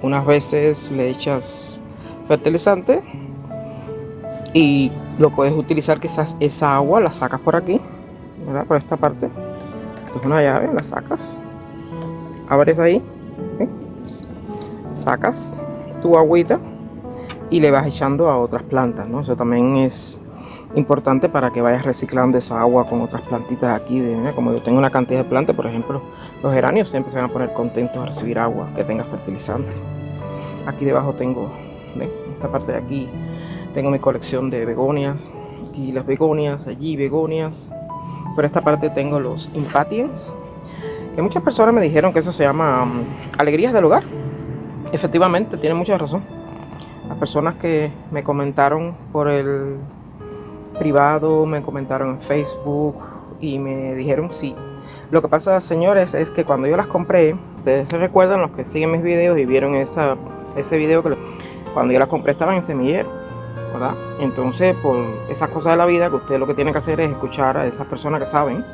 Unas veces le echas fertilizante y lo puedes utilizar, quizás esa agua la sacas por aquí, ¿verdad? Por esta parte. Esto es una llave, la sacas, abres ahí, ¿sí? Sacas tu agüita y le vas echando a otras plantas, ¿no? Eso también es importante para que vayas reciclando esa agua con otras plantitas aquí. Mira, como yo tengo una cantidad de plantas, por ejemplo, los geranios siempre se van a poner contentos de recibir agua que tenga fertilizante. Aquí debajo tengo, ¿ven? Esta parte de aquí tengo mi colección de begonias. Aquí las begonias, allí begonias. Por esta parte tengo los impatiens, que muchas personas me dijeron que eso se llama alegrías del hogar. Efectivamente, tienen mucha razón. Las personas que me comentaron por el privado, me comentaron en Facebook y me dijeron sí. Lo que pasa, señores, es que cuando yo las compré, ustedes se recuerdan, los que siguen mis videos y vieron ese video, que cuando yo las compré estaban en semillero, ¿verdad? Entonces, por esas cosas de la vida, que ustedes lo que tienen que hacer es escuchar a esas personas que saben.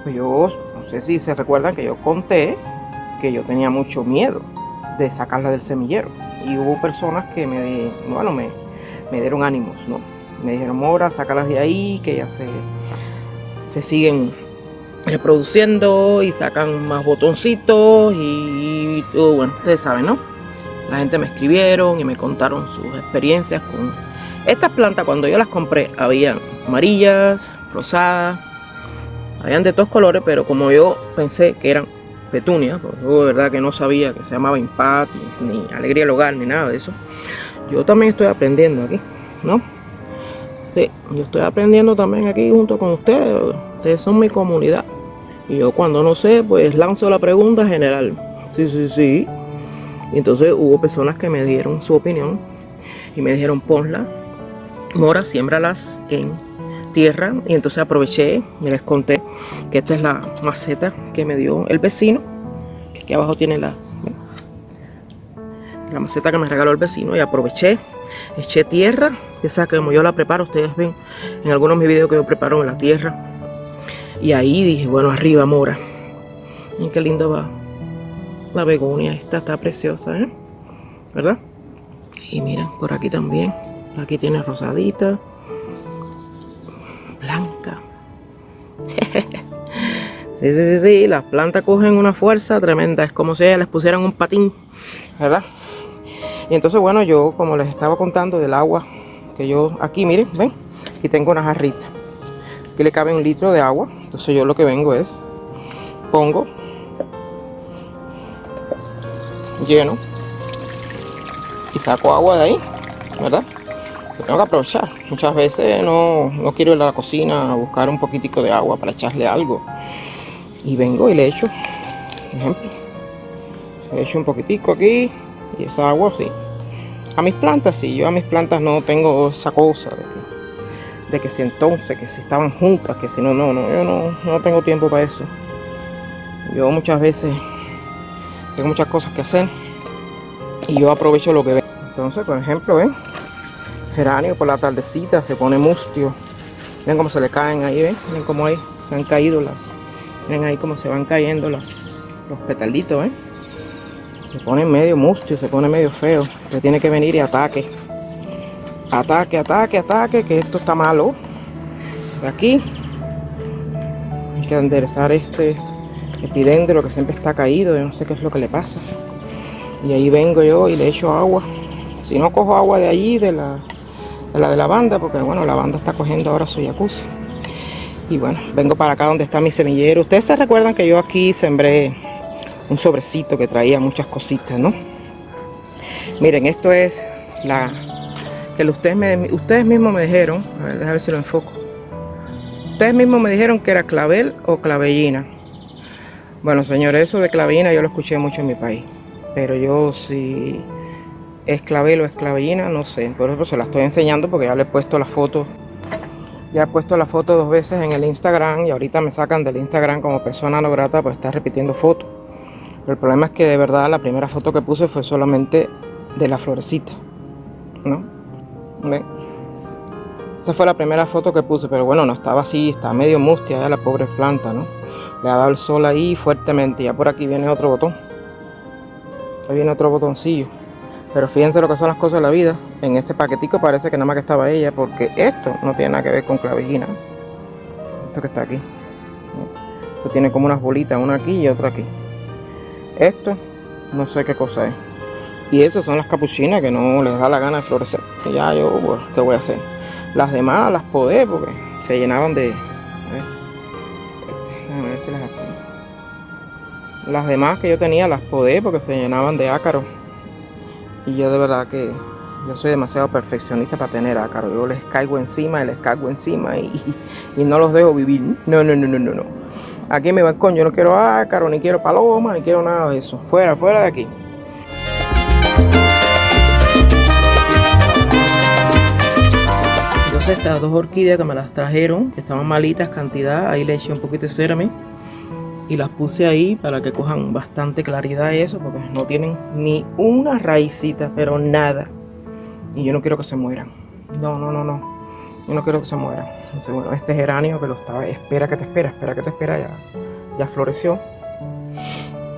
Pues yo, no sé si se recuerdan que yo conté que yo tenía mucho miedo de sacarla del semillero. Y hubo personas que me dieron ánimos, ¿no? Me dijeron, Mora, sácalas de ahí, que ya se siguen reproduciendo y sacan más botoncitos y todo. Bueno, ustedes saben, ¿no? La gente me escribieron y me contaron sus experiencias con estas plantas. Cuando yo las compré, había amarillas, rosadas, habían de todos colores, pero como yo pensé que eran petunias, porque yo de verdad que no sabía que se llamaba impatiens, ni alegría del hogar, ni nada de eso. Yo también estoy aprendiendo aquí, ¿no? Sí, yo estoy aprendiendo también aquí junto con ustedes. Ustedes son mi comunidad. Y yo cuando no sé, pues lanzo la pregunta general. Sí. Y entonces hubo personas que me dieron su opinión y me dijeron, ponla, Mora, siémbralas en tierra. Y entonces aproveché y les conté que esta es la maceta que me dio el vecino, que aquí abajo tiene la maceta que me regaló el vecino, y aproveché, eché tierra, esa que como yo la preparo, ustedes ven en algunos de mis videos que yo preparo en la tierra. Y ahí dije, bueno, arriba, Mora. Y qué linda va la begonia, esta está preciosa, ¿eh? ¿Verdad? Y miren, por aquí también, aquí tiene rosadita, blanca. Sí, las plantas cogen una fuerza tremenda, es como si ellas les pusieran un patín, ¿verdad? Y entonces, bueno, yo como les estaba contando del agua que yo aquí, miren, ven, aquí tengo una jarrita, aquí le cabe 1 litro de agua. Entonces yo lo que vengo es, pongo, lleno y saco agua de ahí, ¿verdad? Yo tengo que aprovechar. Muchas veces no quiero ir a la cocina a buscar un poquitico de agua para echarle algo. Y vengo y le echo, por ejemplo, le echo un poquitico aquí y esa agua, sí. A mis plantas, sí. Yo a mis plantas no tengo esa cosa de que si entonces, que si estaban juntas, que si no, yo no tengo tiempo para eso. Yo muchas veces tengo muchas cosas que hacer y yo aprovecho lo que veo. Entonces, por ejemplo, ven, geranio por la tardecita se pone mustio. Ven cómo se le caen ahí, ven cómo ahí se han caído ven ahí cómo se van cayendo los petalitos, ven. Se pone medio mustio, se pone medio feo. Usted tiene que venir y ataque, que esto está malo. De aquí hay que enderezar este epidendro que siempre está caído. Yo no sé qué es lo que le pasa. Y ahí vengo yo y le echo agua. Si no cojo agua de allí, de la lavanda, porque bueno, la lavanda está cogiendo ahora su jacuzzi. Y bueno, vengo para acá donde está mi semillero. Ustedes se recuerdan que yo aquí sembré un sobrecito que traía muchas cositas, ¿no? Miren, esto es que ustedes mismos me dijeron, a ver, déjame ver si lo enfoco. Ustedes mismos me dijeron que era clavel o clavellina. Bueno, señores, eso de clavellina yo lo escuché mucho en mi país. Pero yo si es clavel o es clavellina, no sé. Por eso se la estoy enseñando porque ya le he puesto la foto Ya he puesto la foto 2 veces en el Instagram y ahorita me sacan del Instagram como persona no grata por estar repitiendo fotos. Pero el problema es que de verdad la primera foto que puse fue solamente de la florecita, ¿no? ¿Ven? Esa fue la primera foto que puse, pero bueno, no estaba así, estaba medio mustia ya la pobre planta, ¿no? Le ha dado el sol ahí fuertemente. Ya por aquí viene otro botón. Ahí viene otro botoncillo. Pero fíjense lo que son las cosas de la vida. En ese paquetico parece que nada más que estaba ella, porque esto no tiene nada que ver con clavijina. Esto que está aquí. Esto tiene como unas bolitas, una aquí y otra aquí. Esto no sé qué cosa es. Y esas son las capuchinas que no les da la gana de florecer. Y ya yo, bueno, ¿qué voy a hacer? Las demás las podé porque se llenaban de... A ver si las aquí. Las demás que yo tenía las podé porque se llenaban de ácaros. Y yo de verdad que yo soy demasiado perfeccionista para tener ácaros. Yo les caigo encima y les cargo encima y no los dejo vivir. No. Aquí en mi balcón yo no quiero ácaro, ni quiero paloma, ni quiero nada de eso. Fuera de aquí. Entonces estas 2 orquídeas que me las trajeron, que estaban malitas cantidad, ahí le eché un poquito de cérame y las puse ahí para que cojan bastante claridad y eso, porque no tienen ni una raicita, pero nada. Y yo no quiero que se mueran. No. Yo no quiero que se mueran. Entonces, bueno, este geranio que lo estaba, espera que te espera, ya floreció.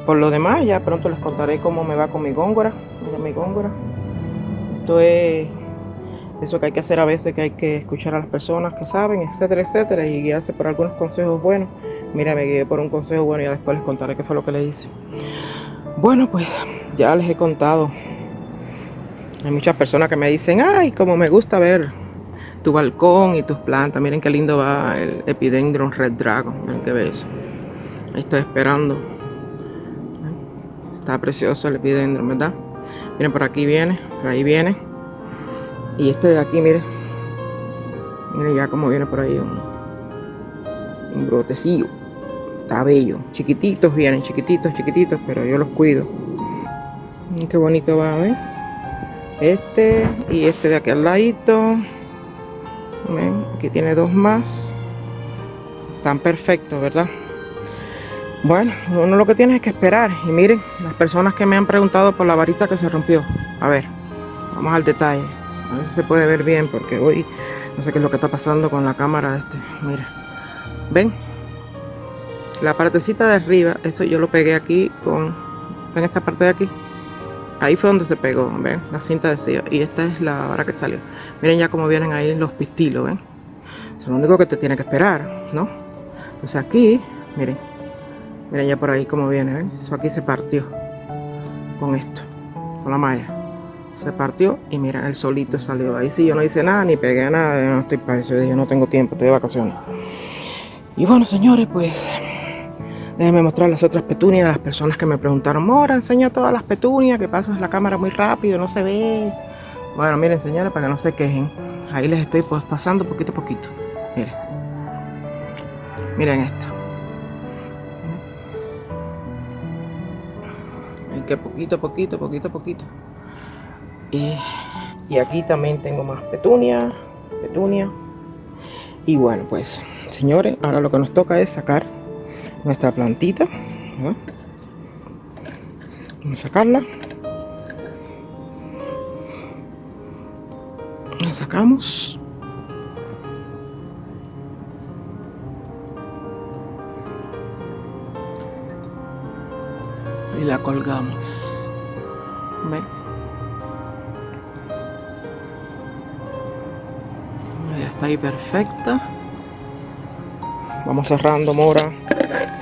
Por lo demás, ya pronto les contaré cómo me va con mi góngora. Mira mi góngora. Esto es eso que hay que hacer a veces, que hay que escuchar a las personas que saben, etcétera, y guiarse por algunos consejos buenos. Mira, me guié por un consejo bueno y ya después les contaré qué fue lo que le hice. Bueno, pues ya les he contado. Hay muchas personas que me dicen, ay, como me gusta ver tu balcón y tus plantas. Miren qué lindo va el Epidendron Red Dragon. Miren qué bello. Ahí estoy esperando. Está precioso el Epidendron, ¿verdad? Miren, por aquí viene, por ahí viene. Y este de aquí, miren. Miren ya cómo viene por ahí un brotecillo. Está bello. Chiquititos vienen, chiquititos, pero yo los cuido. Y qué bonito va, ¿ven? Este y este de aquí al ladito. ¿Ven? Aquí tiene 2 más. Están perfectos, ¿verdad? Bueno, uno lo que tiene es que esperar. Y miren, las personas que me han preguntado por la varita que se rompió. A ver, vamos al detalle. A ver si se puede ver bien, porque hoy no sé qué es lo que está pasando con la cámara de este. Mira, ¿ven? La partecita de arriba, esto yo lo pegué aquí con... ¿Ven esta parte de aquí? Ahí fue donde se pegó, ¿ven? La cinta adhesiva. Y esta es la vara que salió. Miren ya cómo vienen ahí los pistilos, ¿ven? Es lo único que te tiene que esperar, ¿no? Entonces aquí, miren. Miren ya por ahí cómo viene, ¿ven? Eso aquí se partió con esto, con la malla. Se partió y miren, el solito salió. Ahí sí yo no hice nada, ni pegué nada. Yo no estoy para eso. Yo dije, no tengo tiempo, estoy de vacaciones. Y bueno, señores, pues... Déjenme mostrar las otras petunias de las personas que me preguntaron, Mora, enseña todas las petunias, que pasas la cámara muy rápido, no se ve. Bueno, miren, señores, para que no se quejen. Ahí les estoy pues pasando poquito a poquito. Miren. Miren esta. Y que poquito a poquito. Y aquí también tengo más petunia. Y bueno, pues, señores, ahora lo que nos toca es sacar nuestra plantita, ¿no? Vamos a sacarla. La sacamos. Y la colgamos. ¿Ven? Ya está ahí perfecta. Vamos cerrando, Mora,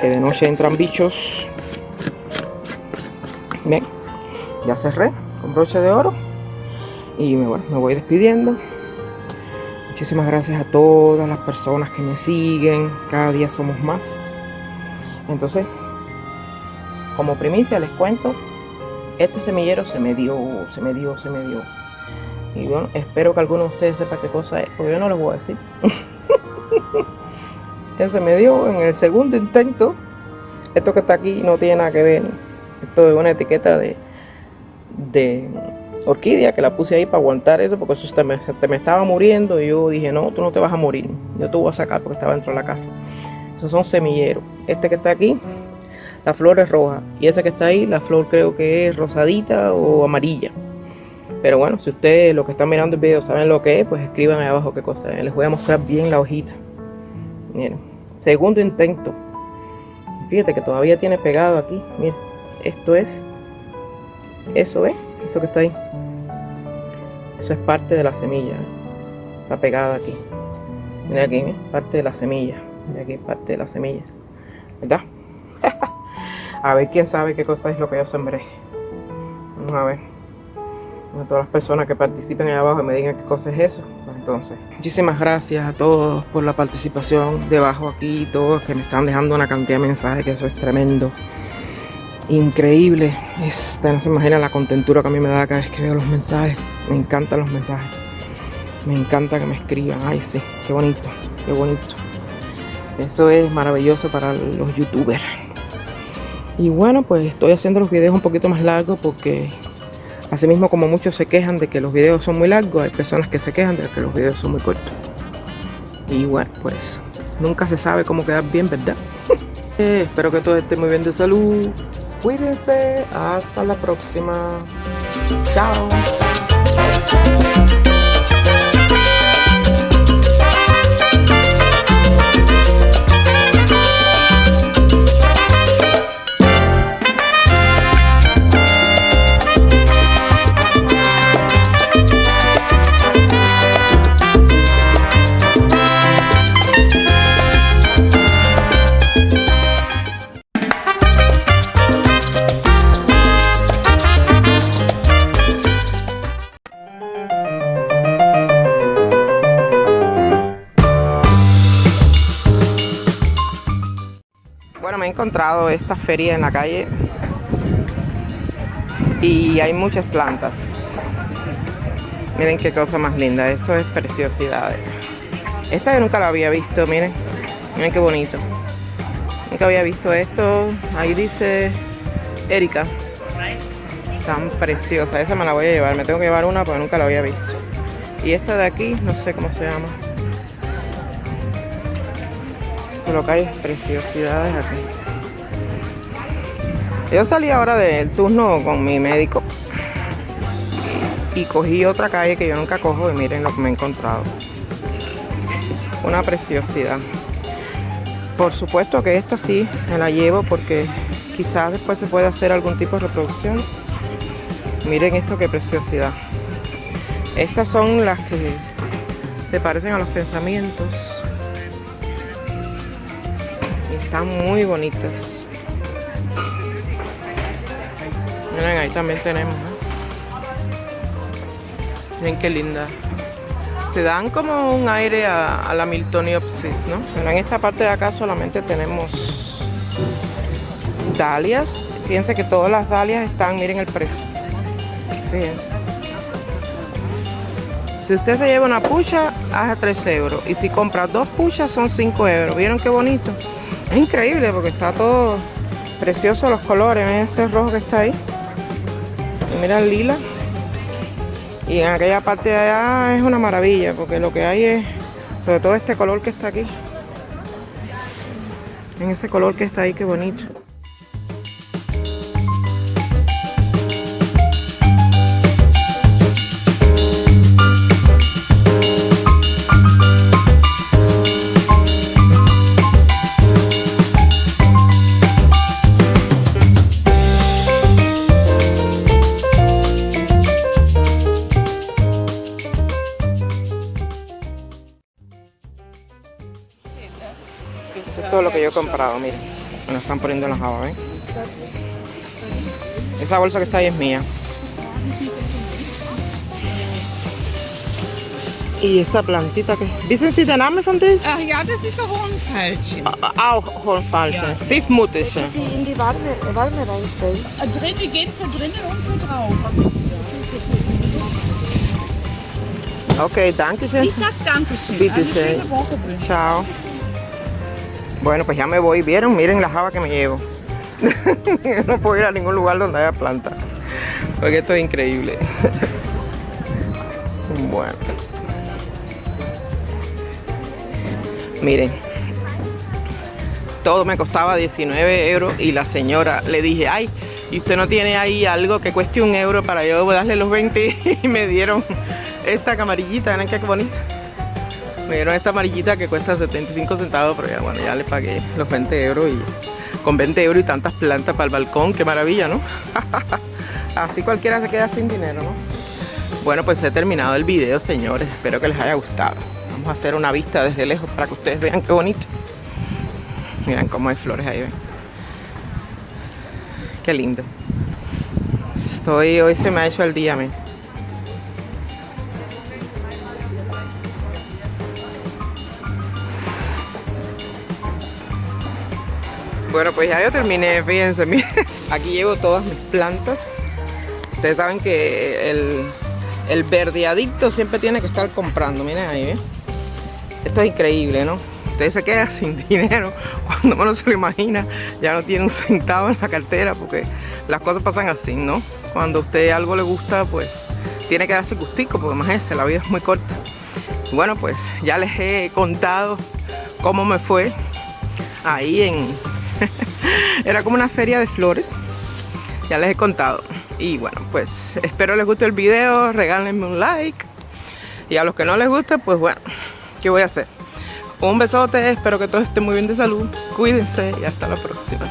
que de noche entran bichos. Ven, ya cerré con broche de oro. Y me voy despidiendo. Muchísimas gracias a todas las personas que me siguen. Cada día somos más. Entonces, como primicia les cuento, este semillero se me dio. Y bueno, espero que alguno de ustedes sepa qué cosa es, porque yo no les voy a decir. Ya se me dio en el segundo intento. Esto que está aquí no tiene nada que ver. Esto es una etiqueta de orquídea que la puse ahí para aguantar eso, porque eso me estaba muriendo. Y yo dije, no, tú no te vas a morir, yo te voy a sacar porque estaba dentro de la casa. Esos son semilleros. Este que está aquí, la flor es roja, y ese que está ahí, la flor creo que es rosadita o amarilla. Pero bueno, si ustedes, los que están mirando el video, saben lo que es, pues escriban ahí abajo qué cosa es. Les voy a mostrar bien la hojita. Miren, segundo intento. Fíjate que todavía tiene pegado aquí. Miren, esto es, eso es, eso que está ahí. Eso es parte de la semilla. Está pegada aquí. Miren aquí, parte de la semilla. Miren aquí, parte de la semilla. ¿Verdad? A ver quién sabe qué cosa es lo que yo sembré. Vamos a ver. A todas las personas que participen ahí abajo y me digan qué cosa es eso. Pues entonces, muchísimas gracias a todos por la participación debajo aquí, todos que me están dejando una cantidad de mensajes, que eso es tremendo, increíble. No se imaginan la contentura que a mí me da cada vez que veo los mensajes. Me encantan los mensajes, me encanta que me escriban. Ay sí, qué bonito, qué bonito. Eso es maravilloso para los youtubers. Y bueno, pues estoy haciendo los videos un poquito más largos porque así mismo como muchos se quejan de que los videos son muy largos, hay personas que se quejan de que los videos son muy cortos. Y bueno, pues nunca se sabe cómo quedar bien, ¿verdad? Espero que todos estén muy bien de salud. Cuídense. Hasta la próxima. Chao. Bueno, me he encontrado esta feria en la calle y hay muchas plantas. Miren qué cosa más linda, esto es preciosidades. Esta yo nunca la había visto, miren, miren qué bonito. Nunca había visto esto, ahí dice Erika. Están preciosas, esa me la voy a llevar, me tengo que llevar una porque nunca la había visto. Y esta de aquí, no sé cómo se llama. Lo que hay es preciosidades aquí. Yo salí ahora del turno con mi médico y cogí otra calle que yo nunca cojo y miren lo que me he encontrado. Una preciosidad. Por supuesto que esta sí me la llevo porque quizás después se pueda hacer algún tipo de reproducción. Miren esto, qué preciosidad. Estas son las que se parecen a los pensamientos. Están muy bonitas. Miren, ahí también tenemos, ¿eh? Miren qué linda. Se dan como un aire a la Miltoniopsis, ¿no? Pero en esta parte de acá solamente tenemos dalias. Fíjense que todas las dalias están, miren el precio. Fíjense. Si usted se lleva una pucha, hace 3 euros. Y si compra 2 puchas, son 5 euros. ¿Vieron qué bonito? Es increíble porque está todo precioso los colores. Miren ese rojo que está ahí. Y mira el lila. Y en aquella parte de allá es una maravilla porque lo que hay es, sobre todo este color que está aquí. En ese color que está ahí, qué bonito. Esto es todo lo que yo he comprado, miren. Me lo están poniendo en la java, ¿ven? Esa bolsa que está ahí es mía. Y esta plantita que... ¿Wissen Sie den Namen von this? Ja, das ist ein Hornfeilchen. Auch Hornfeilchen. Ja. Stiefmütterchen. Die in die Walme reinstellen. Drin, die geht für drinnen und für draußen. Ok, danke schön. Ich sag Dankeschön. Bitte Eine schön. schöne Woche wünsche. Chao. Bueno, pues ya me voy. ¿Vieron? Miren la java que me llevo. No puedo ir a ningún lugar donde haya planta. Porque esto es increíble. Bueno. Miren. Todo me costaba 19 euros y la señora le dije, ay, ¿y usted no tiene ahí algo que cueste 1 euro para yo darle los 20? Y me dieron esta camarillita, ¿ven qué bonita? Me dieron esta amarillita que cuesta 75 centavos, pero ya, bueno, ya le pagué los 20 euros y con 20 euros y tantas plantas para el balcón, qué maravilla, ¿no? Así cualquiera se queda sin dinero, ¿no? Bueno, pues he terminado el video, señores, espero que les haya gustado. Vamos a hacer una vista desde lejos para que ustedes vean qué bonito. Miren cómo hay flores ahí, ven. Qué lindo. Hoy se me ha hecho el día, miren. Bueno, pues ya yo terminé, fíjense, miren. Aquí llevo todas mis plantas. Ustedes saben que el verdeadicto siempre tiene que estar comprando, miren ahí, ¿ven? Esto es increíble, ¿no? Usted se queda sin dinero cuando menos se lo imagina, ya no tiene un centavo en la cartera, porque las cosas pasan así, ¿no? Cuando a usted algo le gusta, pues tiene que darse gustico, porque imagínense, la vida es muy corta. Bueno, pues ya les he contado cómo me fue ahí en... Era como una feria de flores, ya les he contado. Y bueno, pues espero les guste el video, regálenme un like. Y a los que no les guste, pues bueno, ¿qué voy a hacer? Un besote, espero que todos estén muy bien de salud, cuídense y hasta la próxima.